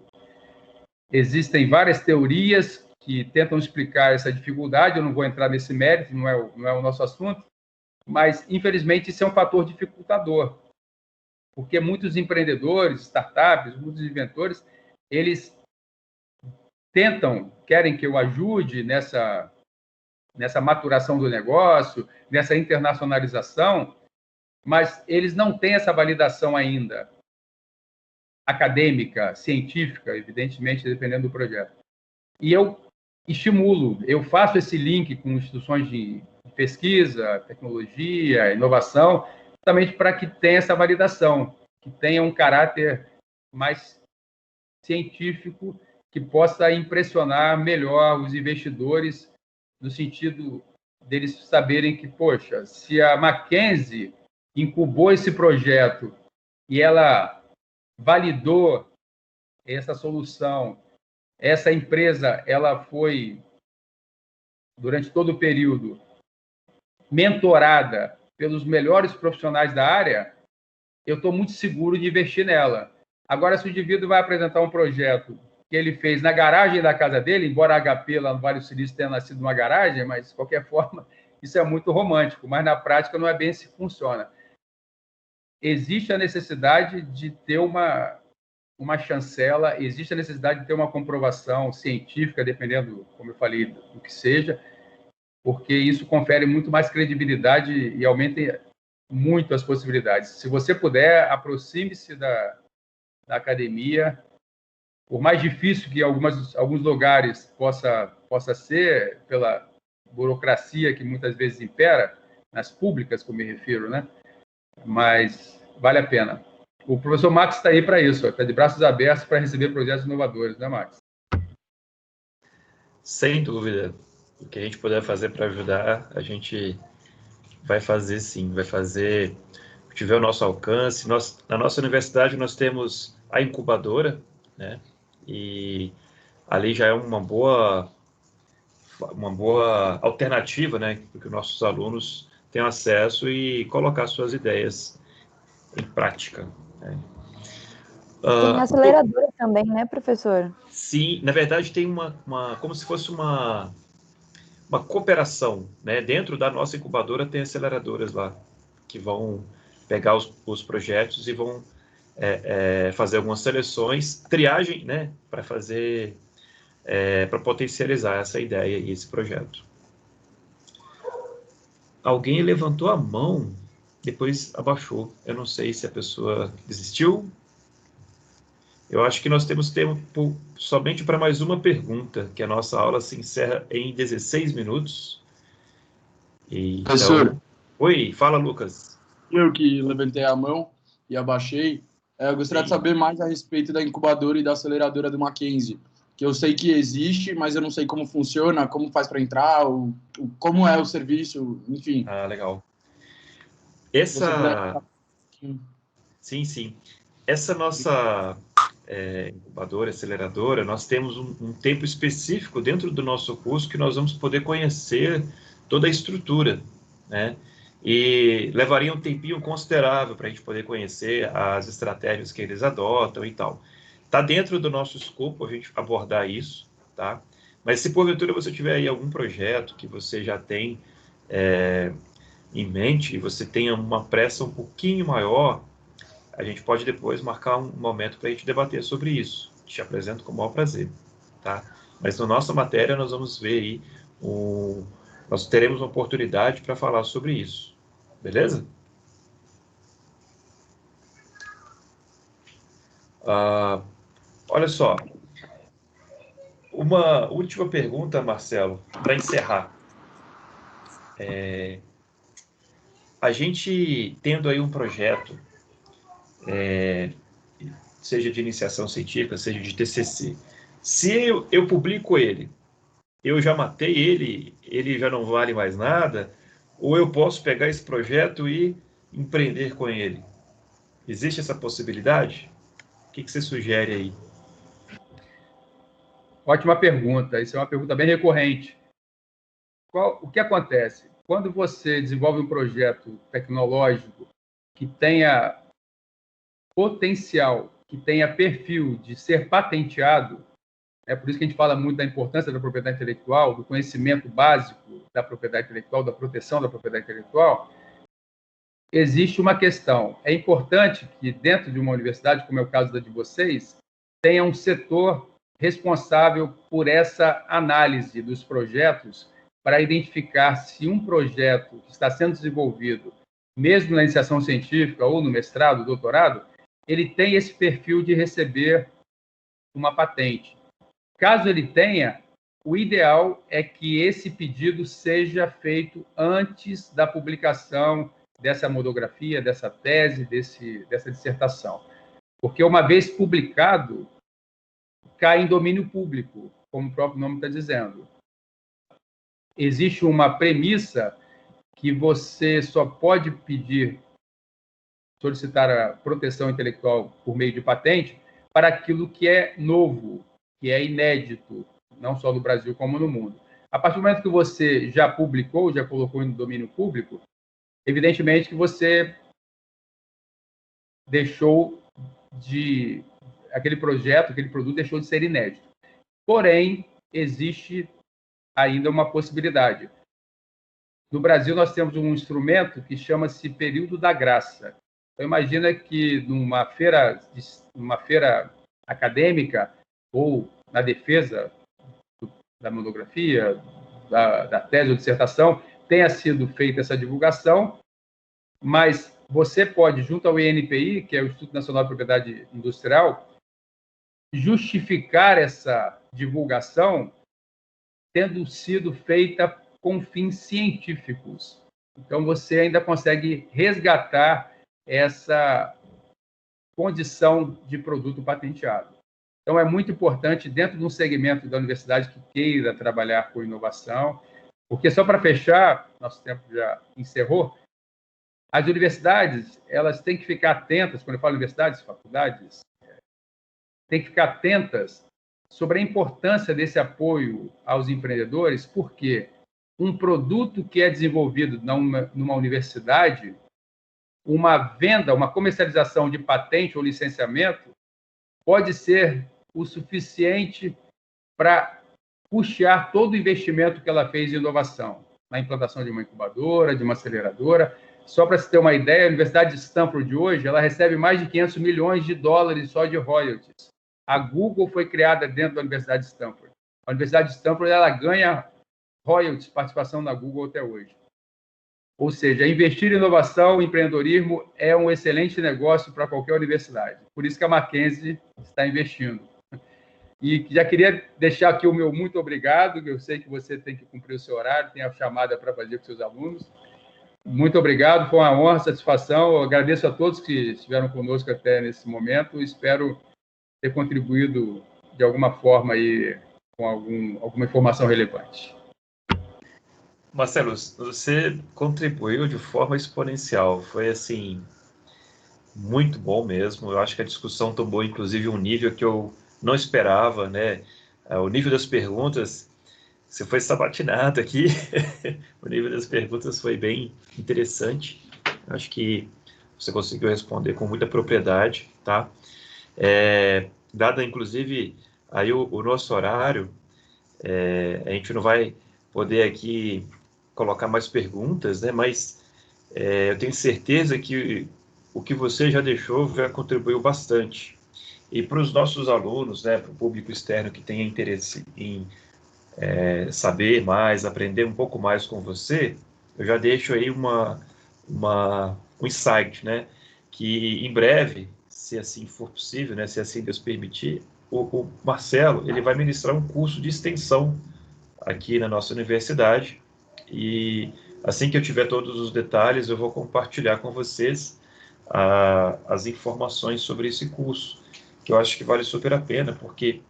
Existem várias teorias que tentam explicar essa dificuldade, eu não vou entrar nesse mérito, não é o nosso assunto, mas, infelizmente, isso é um fator dificultador, porque muitos empreendedores, startups, muitos inventores, eles querem que eu ajude nessa maturação do negócio, nessa internacionalização, mas eles não têm essa validação ainda acadêmica, científica, evidentemente, dependendo do projeto. E eu estimulo, eu faço esse link com instituições de pesquisa, tecnologia, inovação, justamente para que tenha essa validação, que tenha um caráter mais científico, que possa impressionar melhor os investidores, no sentido deles saberem que, poxa, se a Mackenzie incubou esse projeto e ela validou essa solução, essa empresa, ela foi, durante todo o período, mentorada pelos melhores profissionais da área, eu estou muito seguro de investir nela. Agora, se o indivíduo vai apresentar um projeto que ele fez na garagem da casa dele, embora a HP lá no Vale do Silício tenha nascido numa garagem, mas, de qualquer forma, isso é muito romântico, mas na prática não é bem assim que funciona. Existe a necessidade de ter uma chancela, existe a necessidade de ter uma comprovação científica, dependendo, como eu falei, do que seja, porque isso confere muito mais credibilidade e aumenta muito as possibilidades. Se você puder, aproxime-se da academia. Por mais difícil que alguns lugares possa ser, pela burocracia que muitas vezes impera, nas públicas, que eu me refiro, né? Mas vale a pena. O professor Max está aí para isso, está de braços abertos para receber projetos inovadores, né, Max? Sem dúvida. O que a gente puder fazer para ajudar, a gente vai fazer sim, vai fazer o que tiver ao nosso alcance. Na nossa universidade nós temos a incubadora, né? E ali já é uma boa alternativa, né? Porque os nossos alunos tenham acesso e colocar suas ideias em prática, né? Tem aceleradora também, né, professor? Sim, na verdade tem como se fosse uma cooperação, né? Dentro da nossa incubadora tem aceleradoras lá, que vão pegar os projetos e vão fazer algumas seleções, triagem, né? Para fazer, para potencializar essa ideia e esse projeto. Alguém levantou a mão, depois abaixou. Eu não sei se a pessoa desistiu. Eu acho que nós temos tempo somente para mais uma pergunta, que a nossa aula se encerra em 16 minutos. Então... Professor. Oi, fala, Lucas. Eu que levantei a mão e abaixei. Eu gostaria de saber mais a respeito da incubadora e da aceleradora do Mackenzie, que eu sei que existe, mas eu não sei como funciona, como faz para entrar, como é o serviço, enfim. Ah, legal. Sim. Essa nossa incubadora, aceleradora, nós temos um tempo específico dentro do nosso curso que nós vamos poder conhecer toda a estrutura, né? E levaria um tempinho considerável para a gente poder conhecer as estratégias que eles adotam e tal. Está dentro do nosso escopo a gente abordar isso, tá? Mas se porventura você tiver aí algum projeto que você já tem em mente e você tenha uma pressa um pouquinho maior, a gente pode depois marcar um momento para a gente debater sobre isso. Te apresento com o maior prazer, tá? Mas na nossa matéria nós vamos ver aí, nós teremos uma oportunidade para falar sobre isso, beleza? Olha só, uma última pergunta, Marcelo, para encerrar. A gente tendo aí um projeto, seja de iniciação científica, seja de TCC, se eu publico ele, eu já matei ele já não vale mais nada, ou eu posso pegar esse projeto e empreender com ele? Existe essa possibilidade? O que você sugere aí? Ótima pergunta. Isso é uma pergunta bem recorrente. O que acontece? Quando você desenvolve um projeto tecnológico que tenha potencial, que tenha perfil de ser patenteado, é por isso que a gente fala muito da importância da propriedade intelectual, do conhecimento básico da propriedade intelectual, da proteção da propriedade intelectual. existe uma questão. É importante que dentro de uma universidade, como é o caso da de vocês, tenha um setor responsável por essa análise dos projetos para identificar se um projeto que está sendo desenvolvido, mesmo na iniciação científica ou no mestrado, doutorado, ele tem esse perfil de receber uma patente. Caso ele tenha, o ideal é que esse pedido seja feito antes da publicação dessa monografia, dessa tese, dessa dissertação. Porque uma vez publicado, cai em domínio público, como o próprio nome está dizendo. Existe uma premissa que você só pode solicitar a proteção intelectual por meio de patente para aquilo que é novo, que é inédito, não só no Brasil como no mundo. A partir do momento que você já publicou, já colocou no domínio público, evidentemente que você deixou de... aquele projeto, aquele produto deixou de ser inédito. Porém, existe ainda uma possibilidade. No Brasil, nós temos um instrumento que chama-se período da graça. Então, imagina que numa feira acadêmica ou na defesa da monografia, da tese ou dissertação, tenha sido feita essa divulgação, mas você pode, junto ao INPI, que é o Instituto Nacional de Propriedade Industrial, justificar essa divulgação tendo sido feita com fins científicos. Então, você ainda consegue resgatar essa condição de produto patenteado. Então, é muito importante, dentro de um segmento da universidade que queira trabalhar com inovação, porque, só para fechar, nosso tempo já encerrou, as universidades, elas têm que ficar atentas, quando eu falo universidades, faculdades, têm que ficar atentas sobre a importância desse apoio aos empreendedores, porque um produto que é desenvolvido numa universidade, uma venda, uma comercialização de patente ou licenciamento, pode ser o suficiente para puxar todo o investimento que ela fez em inovação, na implantação de uma incubadora, de uma aceleradora. Só para se ter uma ideia, a Universidade de Stanford de hoje, ela recebe mais de 500 milhões de dólares só de royalties. A Google foi criada dentro da Universidade de Stanford. A Universidade de Stanford, ela ganha royalties, participação na Google até hoje. Ou seja, investir em inovação, empreendedorismo é um excelente negócio para qualquer universidade. Por isso que a Mackenzie está investindo. E já queria deixar aqui o meu muito obrigado, que eu sei que você tem que cumprir o seu horário, tem a chamada para fazer com seus alunos. Muito obrigado, foi uma honra, satisfação. Eu agradeço a todos que estiveram conosco até nesse momento. Espero ter contribuído de alguma forma aí com alguma informação relevante. Marcelo, você contribuiu de forma exponencial. Foi, assim, muito bom mesmo. Eu acho que a discussão tomou, inclusive, um nível que eu não esperava, né? O nível das perguntas, você foi sabatinado aqui. O nível das perguntas foi bem interessante. Eu acho que você conseguiu responder com muita propriedade, tá? Dada, inclusive, aí o nosso horário, a gente não vai poder aqui colocar mais perguntas, né? Mas eu tenho certeza que o que você já deixou já contribuiu bastante. E para os nossos alunos, né, para o público externo que tenha interesse em saber mais, aprender um pouco mais com você, eu já deixo aí um insight, né? Que em breve, se assim for possível, né, se assim Deus permitir, o Marcelo ele vai ministrar um curso de extensão aqui na nossa universidade, e assim que eu tiver todos os detalhes, eu vou compartilhar com vocês as informações sobre esse curso, que eu acho que vale super a pena, porque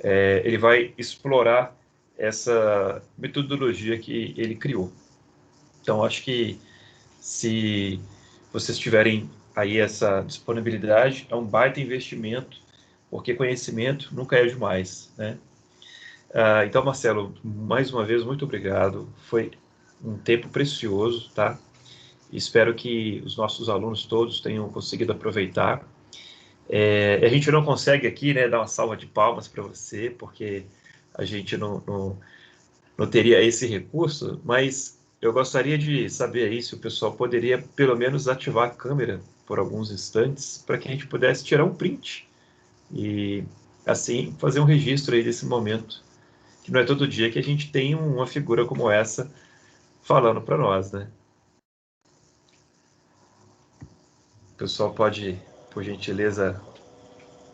ele vai explorar essa metodologia que ele criou. Então, acho que se vocês tiverem aí essa disponibilidade, é um baita investimento, porque conhecimento nunca é demais, né? Então, Marcelo, mais uma vez, muito obrigado. Foi um tempo precioso, tá? Espero que os nossos alunos todos tenham conseguido aproveitar. A gente não consegue aqui, né, dar uma salva de palmas para você, porque a gente não teria esse recurso, mas eu gostaria de saber aí se o pessoal poderia pelo menos ativar a câmera por alguns instantes para que a gente pudesse tirar um print e assim fazer um registro aí desse momento, que não é todo dia que a gente tem uma figura como essa falando para nós, né? O pessoal pode, por gentileza,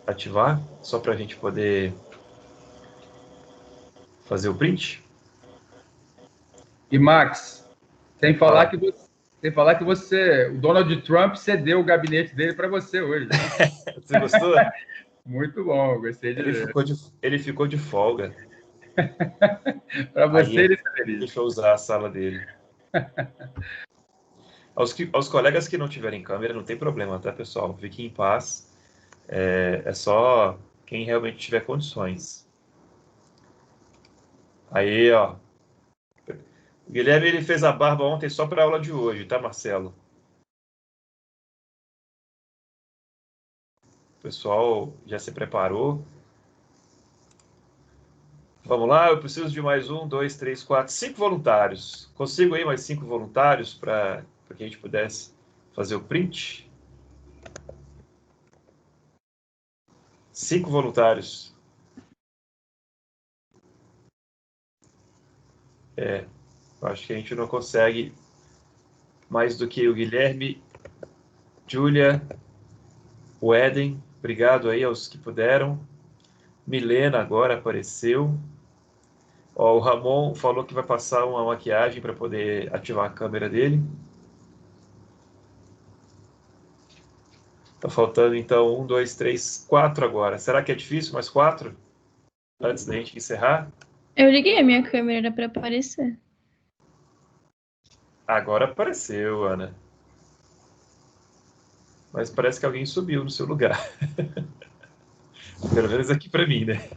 ativar, só para a gente poder fazer o print? E, Max, sem falar Fala. que você, o Donald Trump cedeu o gabinete dele para você hoje. Você gostou? Muito bom, gostei de ver. Ele ficou de folga. Para Aí você, ele ele feliz. deixou usar a sala dele. Aos colegas que não tiverem câmera, não tem problema, tá, pessoal? Fiquem em paz. É só quem realmente tiver condições. Aí, ó. O Guilherme, ele fez a barba ontem só para a aula de hoje, tá, Marcelo? O pessoal já se preparou. Vamos lá, eu preciso de mais 1, 2, 3, 4, 5 voluntários. Consigo aí mais 5 voluntários para que a gente pudesse fazer o print? 5 voluntários. Eu acho que a gente não consegue mais do que o Guilherme, Júlia, o Éden. Obrigado aí aos que puderam. Milena agora apareceu. Ó, o Ramon falou que vai passar uma maquiagem para poder ativar a câmera dele. Tá faltando então 1, 2, 3, 4 agora. Será que é difícil mais 4? Antes da gente encerrar? Eu liguei a minha câmera para aparecer. Agora apareceu, Ana. Mas parece que alguém subiu no seu lugar. Pelo menos aqui para mim, né?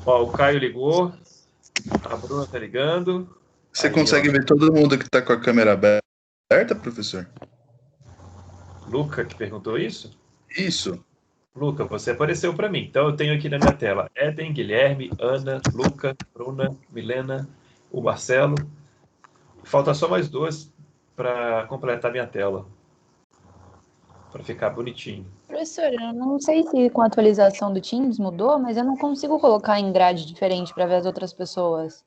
Ó, o Caio ligou. A Bruna tá ligando. Você Aí, consegue ó, ver todo mundo que está com a câmera aberta, professor? Luca que perguntou isso? Isso. Luca, você apareceu para mim. Então eu tenho aqui na minha tela Éden, Guilherme, Ana, Luca, Bruna, Milena, o Marcelo. Falta só mais 2 para completar minha tela. Para ficar bonitinho. Professor, eu não sei se com a atualização do Teams mudou, mas eu não consigo colocar em grade diferente para ver as outras pessoas.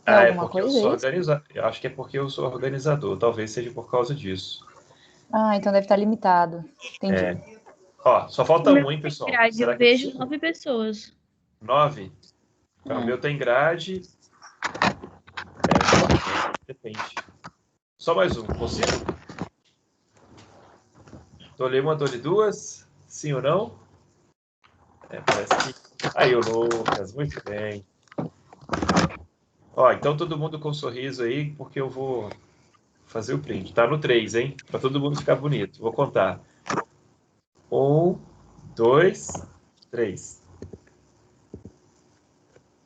É É alguma porque eu coisa sou isso? organizador. Eu acho que é porque eu sou organizador. Talvez seja por causa disso. Ah, então deve estar limitado. Entendi. Ó, só falta um, hein, pessoal? Grade, Será eu que é vejo possível? 9 pessoas. 9? O meu tem grade. Depende. Só mais um. Consigo? Dou-lhe uma, dou-lhe 2. Sim ou não? Parece que... Aí, o Lucas. Muito bem. Ó, então todo mundo com um sorriso aí, porque eu vou fazer o print. Tá no 3, hein? Para todo mundo ficar bonito. Vou contar. 1, 2, 3.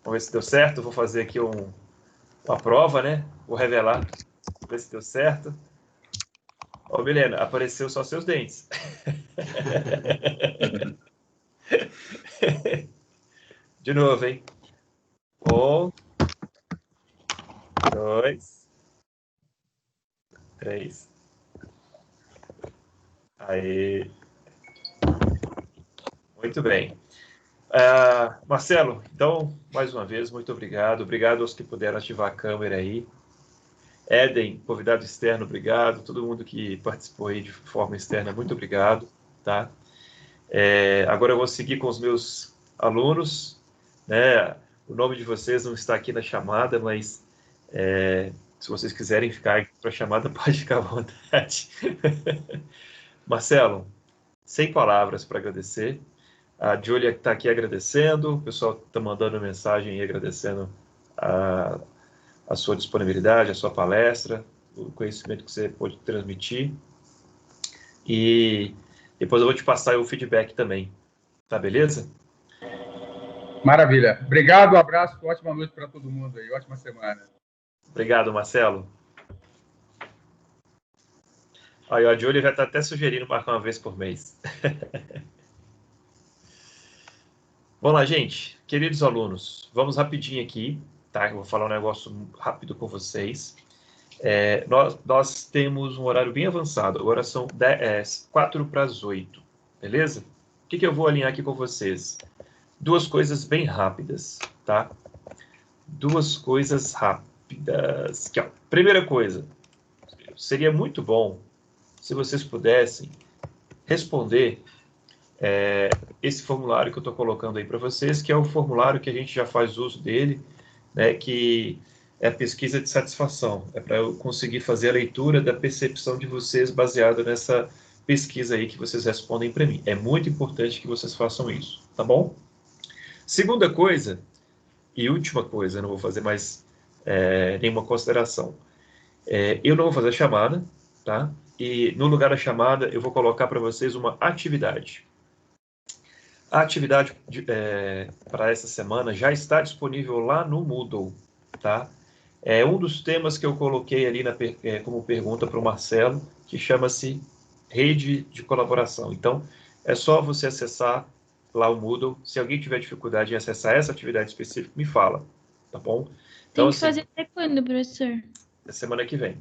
Vamos ver se deu certo. Vou fazer aqui uma prova, né? Vou revelar. Vou ver se deu certo. Ó, Milena, apareceu só seus dentes. De novo, hein? 1, 2, 3. Aí. Muito bem. Marcelo, então, mais uma vez, muito obrigado. Obrigado aos que puderam ativar a câmera aí. Éden, convidado externo, obrigado. Todo mundo que participou aí de forma externa, muito obrigado. Tá? Agora eu vou seguir com os meus alunos. Né? O nome de vocês não está aqui na chamada, mas se vocês quiserem ficar para a chamada, pode ficar à vontade. Marcelo, sem palavras para agradecer. A Júlia está aqui agradecendo, o pessoal está mandando mensagem e agradecendo a sua disponibilidade, a sua palestra, o conhecimento que você pôde transmitir. E depois eu vou te passar o feedback também. Tá beleza? Maravilha. Obrigado, um abraço, ótima noite para todo mundo aí, ótima semana. Obrigado, Marcelo. Aí, a Júlia já está até sugerindo marcar uma vez por mês. Vamos lá, gente. Queridos alunos, vamos rapidinho aqui, tá? Eu vou falar um negócio rápido com vocês. Nós temos um horário bem avançado. Agora são 4 para as 8, beleza? O que eu vou alinhar aqui com vocês? Duas coisas bem rápidas, tá? Duas coisas rápidas. Aqui, ó. Primeira coisa, seria muito bom se vocês pudessem responder esse formulário que eu estou colocando aí para vocês, que é o formulário que a gente já faz uso dele, né, que é a pesquisa de satisfação. É para eu conseguir fazer a leitura da percepção de vocês baseada nessa pesquisa aí que vocês respondem para mim. É muito importante que vocês façam isso, tá bom? Segunda coisa, e última coisa, eu não vou fazer mais nenhuma consideração. Eu não vou fazer chamada, tá? E no lugar da chamada eu vou colocar para vocês uma atividade. A atividade para essa semana já está disponível lá no Moodle, tá? É um dos temas que eu coloquei ali como pergunta para o Marcelo, que chama-se Rede de Colaboração. Então, é só você acessar lá o Moodle. Se alguém tiver dificuldade em acessar essa atividade específica, me fala, tá bom? Então, Tem que fazer até quando, professor? Semana que vem,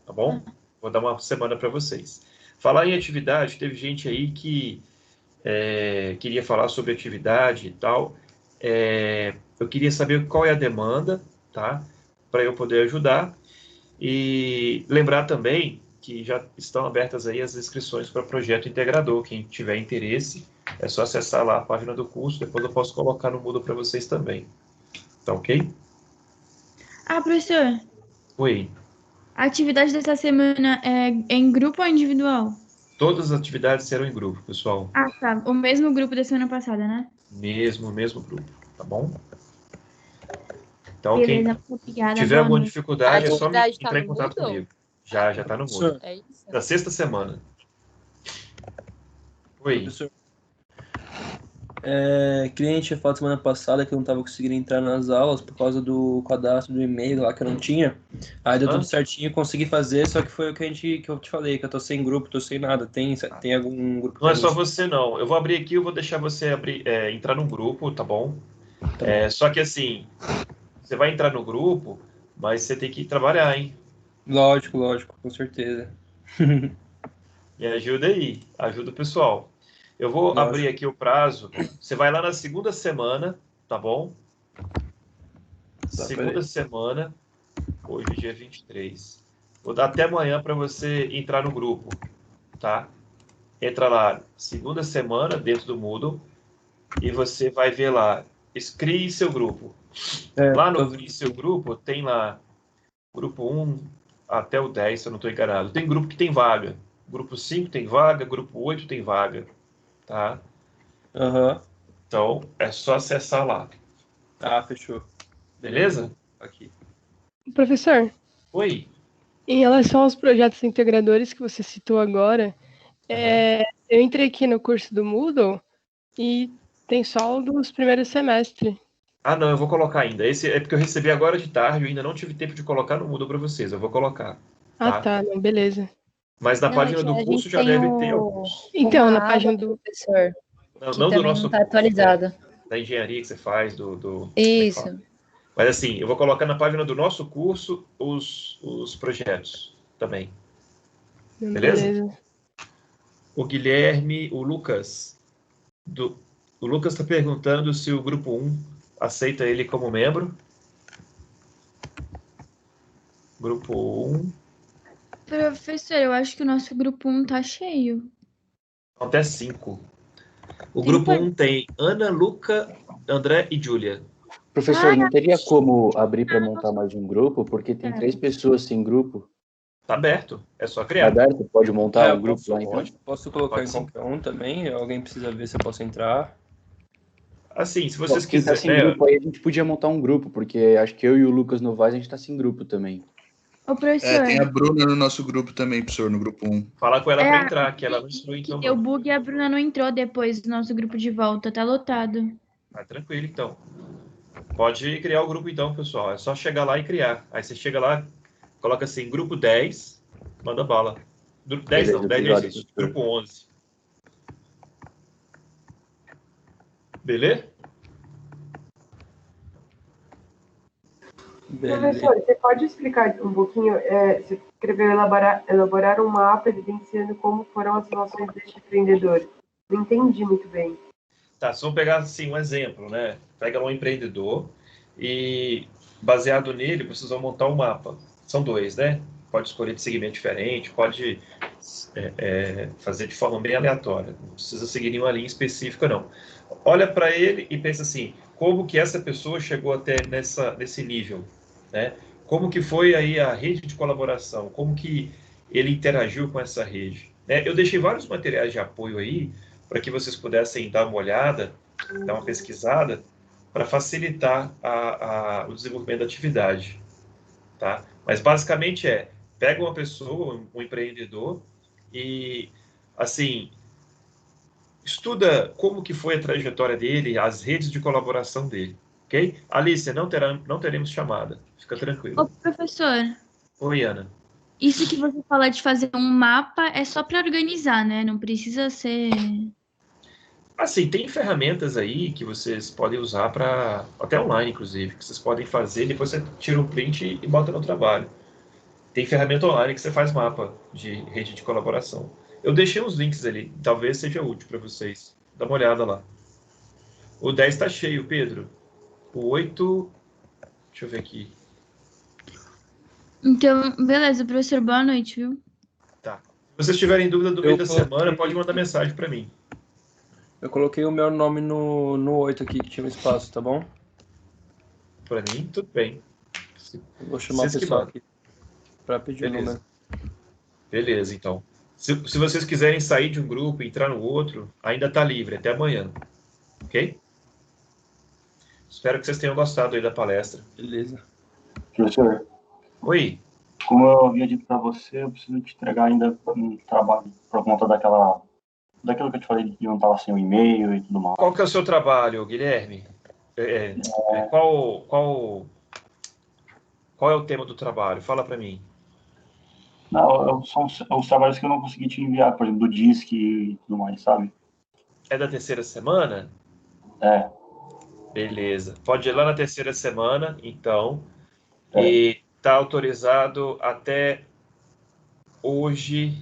tá bom? Vou dar uma semana para vocês. Falar em atividade, teve gente aí que queria falar sobre atividade e tal. Eu queria saber qual é a demanda, tá? Para eu poder ajudar. E lembrar também que já estão abertas aí as inscrições para o projeto integrador. Quem tiver interesse, é só acessar lá a página do curso. Depois eu posso colocar no Moodle para vocês também. Tá ok? Professor. Oi. A atividade dessa semana é em grupo ou individual? Todas as atividades serão em grupo, pessoal. Tá. O mesmo grupo da semana passada, né? Mesmo grupo, tá bom? Então, Beleza, quem obrigada, tiver alguma dificuldade, é só entrar em contato comigo. Já tá no Moodle. É isso? Da sexta semana. Oi. Professor, que nem a gente tinha falado semana passada que eu não estava conseguindo entrar nas aulas por causa do cadastro do e-mail lá que eu não tinha. Aí deu tudo certinho, consegui fazer, só que foi o que eu te falei, que eu tô sem grupo, tô sem nada. Tem algum grupo? Não é só você, não. Eu vou abrir aqui, eu vou deixar você entrar num grupo, tá bom? Só que assim, você vai entrar no grupo, mas você tem que trabalhar, hein? Lógico, com certeza. Me ajuda aí, ajuda o pessoal. Eu vou abrir aqui o prazo. Você vai lá na segunda semana, tá bom? Segunda semana, hoje é dia 23. Vou dar até amanhã para você entrar no grupo, tá? Entra lá, segunda semana, dentro do Moodle, e você vai ver lá, crie seu grupo. Lá no Crie Seu Grupo, tem lá, grupo 1 até o 10, se eu não estou enganado. Tem grupo que tem vaga. Grupo 5 tem vaga, grupo 8 tem vaga. Tá? Então, é só acessar lá. Fechou. Beleza? Aqui. Professor. Oi. Em relação aos projetos integradores que você citou agora, eu entrei aqui no curso do Moodle e tem só o dos primeiros semestres. Não, eu vou colocar ainda. Esse é porque eu recebi agora de tarde, eu ainda não tive tempo de colocar no Moodle para vocês. Eu vou colocar. Tá, não, beleza. Mas na página do curso já deve ter alguns. Então, na página do professor. Não do nosso não tá atualizada. Da engenharia que você faz, Isso. Mas assim, eu vou colocar na página do nosso curso os projetos também. Beleza? O Guilherme, o Lucas está perguntando se o grupo 1 aceita ele como membro. Grupo 1. Professor, eu acho que o nosso grupo 1 tá cheio. Até 5. O grupo 1 tem Ana, Luca, André e Júlia. Professor, não teria como abrir para montar mais um grupo? Porque tem 3 pessoas sem grupo. Tá aberto, é só criar. Tá aberto? Pode montar um grupo lá, então? Posso colocar em qualquer um também? Alguém precisa ver se eu posso entrar? Assim, se vocês Quem tá quiserem... sem grupo aí, a gente podia montar um grupo, porque acho que eu e o Lucas Novaes, a gente tá sem grupo também. Ô, professor. Tem a Bruna no nosso grupo também, professor, no grupo 1. Fala com ela para entrar, que ela não instrui, então. Deu bug e a Bruna não entrou depois do nosso grupo de volta, tá lotado. Tranquilo, então. Pode criar o grupo, então, pessoal. É só chegar lá e criar. Aí você chega lá, coloca assim, grupo 10, manda bala. 10 não, 10 não existe. Grupo 11. Beleza? Professor, você pode explicar um pouquinho? Você escreveu elaborar um mapa evidenciando como foram as relações deste empreendedor. Não entendi muito bem. Tá, se vamos pegar assim, um exemplo, né? Pega um empreendedor e, baseado nele, vocês vão montar um mapa. São dois, né? Pode escolher de segmento diferente, pode fazer de forma bem aleatória. Não precisa seguir nenhuma linha específica, não. Olha para ele e pensa assim, como que essa pessoa chegou até nesse nível, né? Como que foi aí a rede de colaboração? Como que ele interagiu com essa rede? Eu deixei vários materiais de apoio aí, para que vocês pudessem dar uma olhada, dar uma pesquisada, para facilitar o desenvolvimento da atividade, tá? Mas basicamente pega uma pessoa, um empreendedor, e, assim, estuda como que foi a trajetória dele, as redes de colaboração dele, ok? Alice, não teremos chamada, fica tranquilo. Ô, professor, Oi, Ana. isso que você fala de fazer um mapa é só para organizar, né? Não precisa ser... Assim, tem ferramentas aí que vocês podem usar para, até online, inclusive, que vocês podem fazer, depois você tira um print e bota no trabalho. Tem ferramenta online que você faz mapa de rede de colaboração. Eu deixei uns links ali, talvez seja útil para vocês. Dá uma olhada lá. O 10 está cheio, Pedro. O 8, deixa eu ver aqui. Então, beleza, professor, boa noite, viu? Tá. Se vocês tiverem dúvida do meio da semana, pode mandar mensagem para mim. Eu coloquei o meu nome no 8 aqui, que tinha um espaço, tá bom? Para mim, tudo bem. Eu vou chamar o pessoal aqui para pedir o número. Beleza, então. Se vocês quiserem sair de um grupo e entrar no outro, ainda está livre, até amanhã. Ok? Espero que vocês tenham gostado aí da palestra. Beleza. Professor. Oi. Como eu havia dito para você, eu preciso te entregar ainda um trabalho por conta daquilo que eu te falei de não estar sem o e-mail e tudo mais. Qual que é o seu trabalho, Guilherme? Qual é o tema do trabalho? Fala para mim. Não, são os trabalhos que eu não consegui te enviar, por exemplo, do DISC e tudo mais, sabe? É da terceira semana? É. Beleza. Pode ir lá na terceira semana, então. E está autorizado até hoje,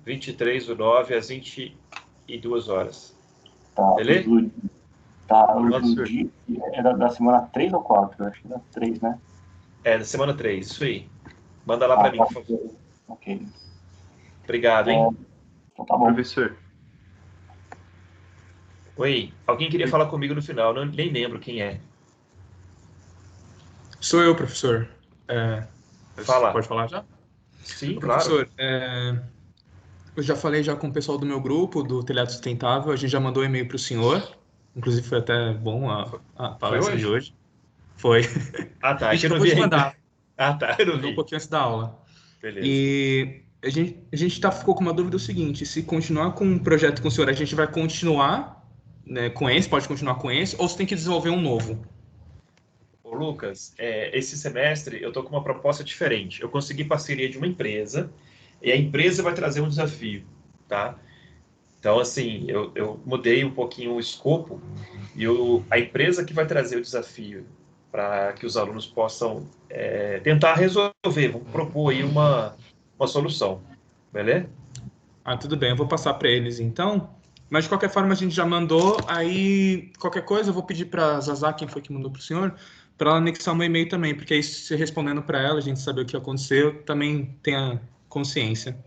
23/9, às 22 horas. Tá. Beleza? Hoje o dia é da semana 3 ou 4? Eu acho que é da 3, né? É, da semana 3, isso aí. Manda lá para mim, por favor. Ok. Obrigado, hein? Então tá bom. Professor. Oi, alguém queria falar comigo no final, nem lembro quem é. Sou eu, professor. Fala. Pode falar já? Sim, professor, claro. Eu já falei com o pessoal do meu grupo, do Telhado Sustentável, a gente já mandou um e-mail para o senhor, inclusive foi até bom a palestra de hoje. Foi. Ah, tá. A gente acabou de mandar. Ah, tá. Eu não vi. Um pouquinho antes da aula. Beleza. E a gente ficou com uma dúvida o seguinte, se continuar com um projeto com o senhor, a gente vai continuar, né, com esse, pode continuar com esse, ou você tem que desenvolver um novo? Ô, Lucas, esse semestre eu tô com uma proposta diferente. Eu consegui parceria de uma empresa, e a empresa vai trazer um desafio, tá? Então, assim, eu mudei um pouquinho o escopo, e a empresa que vai trazer o desafio para que os alunos possam tentar resolver, vamos propor aí uma solução, beleza? Tudo bem, eu vou passar para eles então, mas de qualquer forma a gente já mandou, aí qualquer coisa eu vou pedir para a Zazá, quem foi que mandou para o senhor, para ela anexar meu e-mail também, porque aí se respondendo para ela, a gente saber o que aconteceu, também tenha consciência.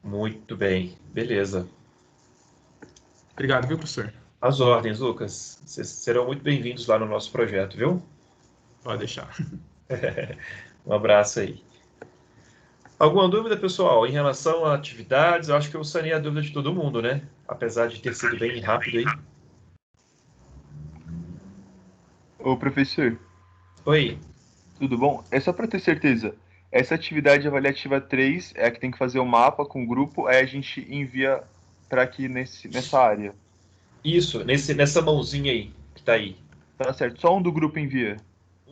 Muito bem, beleza. Obrigado, viu, professor? As ordens, Lucas. Vocês serão muito bem-vindos lá no nosso projeto, viu? Pode deixar. Um abraço aí. Alguma dúvida, pessoal, em relação a atividades? Eu acho que eu sanei a dúvida de todo mundo, né? Apesar de ter sido bem rápido aí. Ô, professor. Oi. Tudo bom? É só para ter certeza. Essa atividade avaliativa 3 é a que tem que fazer o mapa com o grupo, aí a gente envia para aqui nessa área. Isso, nessa mãozinha aí, que tá aí. Tá certo, só um do grupo envia.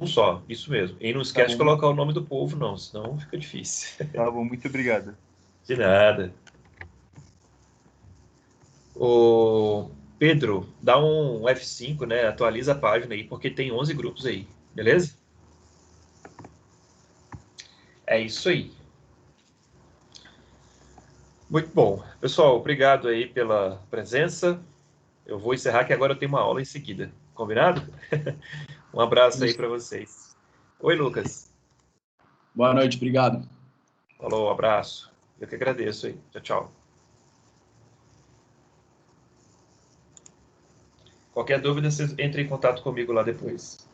Um só, isso mesmo. E não esquece de colocar o nome do povo, não, senão fica difícil. Tá bom, muito obrigado. De nada. Ô, Pedro, dá um F5, né? Atualiza a página aí, porque tem 11 grupos aí. Beleza? É isso aí. Muito bom. Pessoal, obrigado aí pela presença. Eu vou encerrar que agora eu tenho uma aula em seguida. Combinado? Um abraço aí para vocês. Oi, Lucas. Boa noite, obrigado. Falou, abraço. Eu que agradeço aí. Tchau, tchau. Qualquer dúvida, vocês entrem em contato comigo lá depois.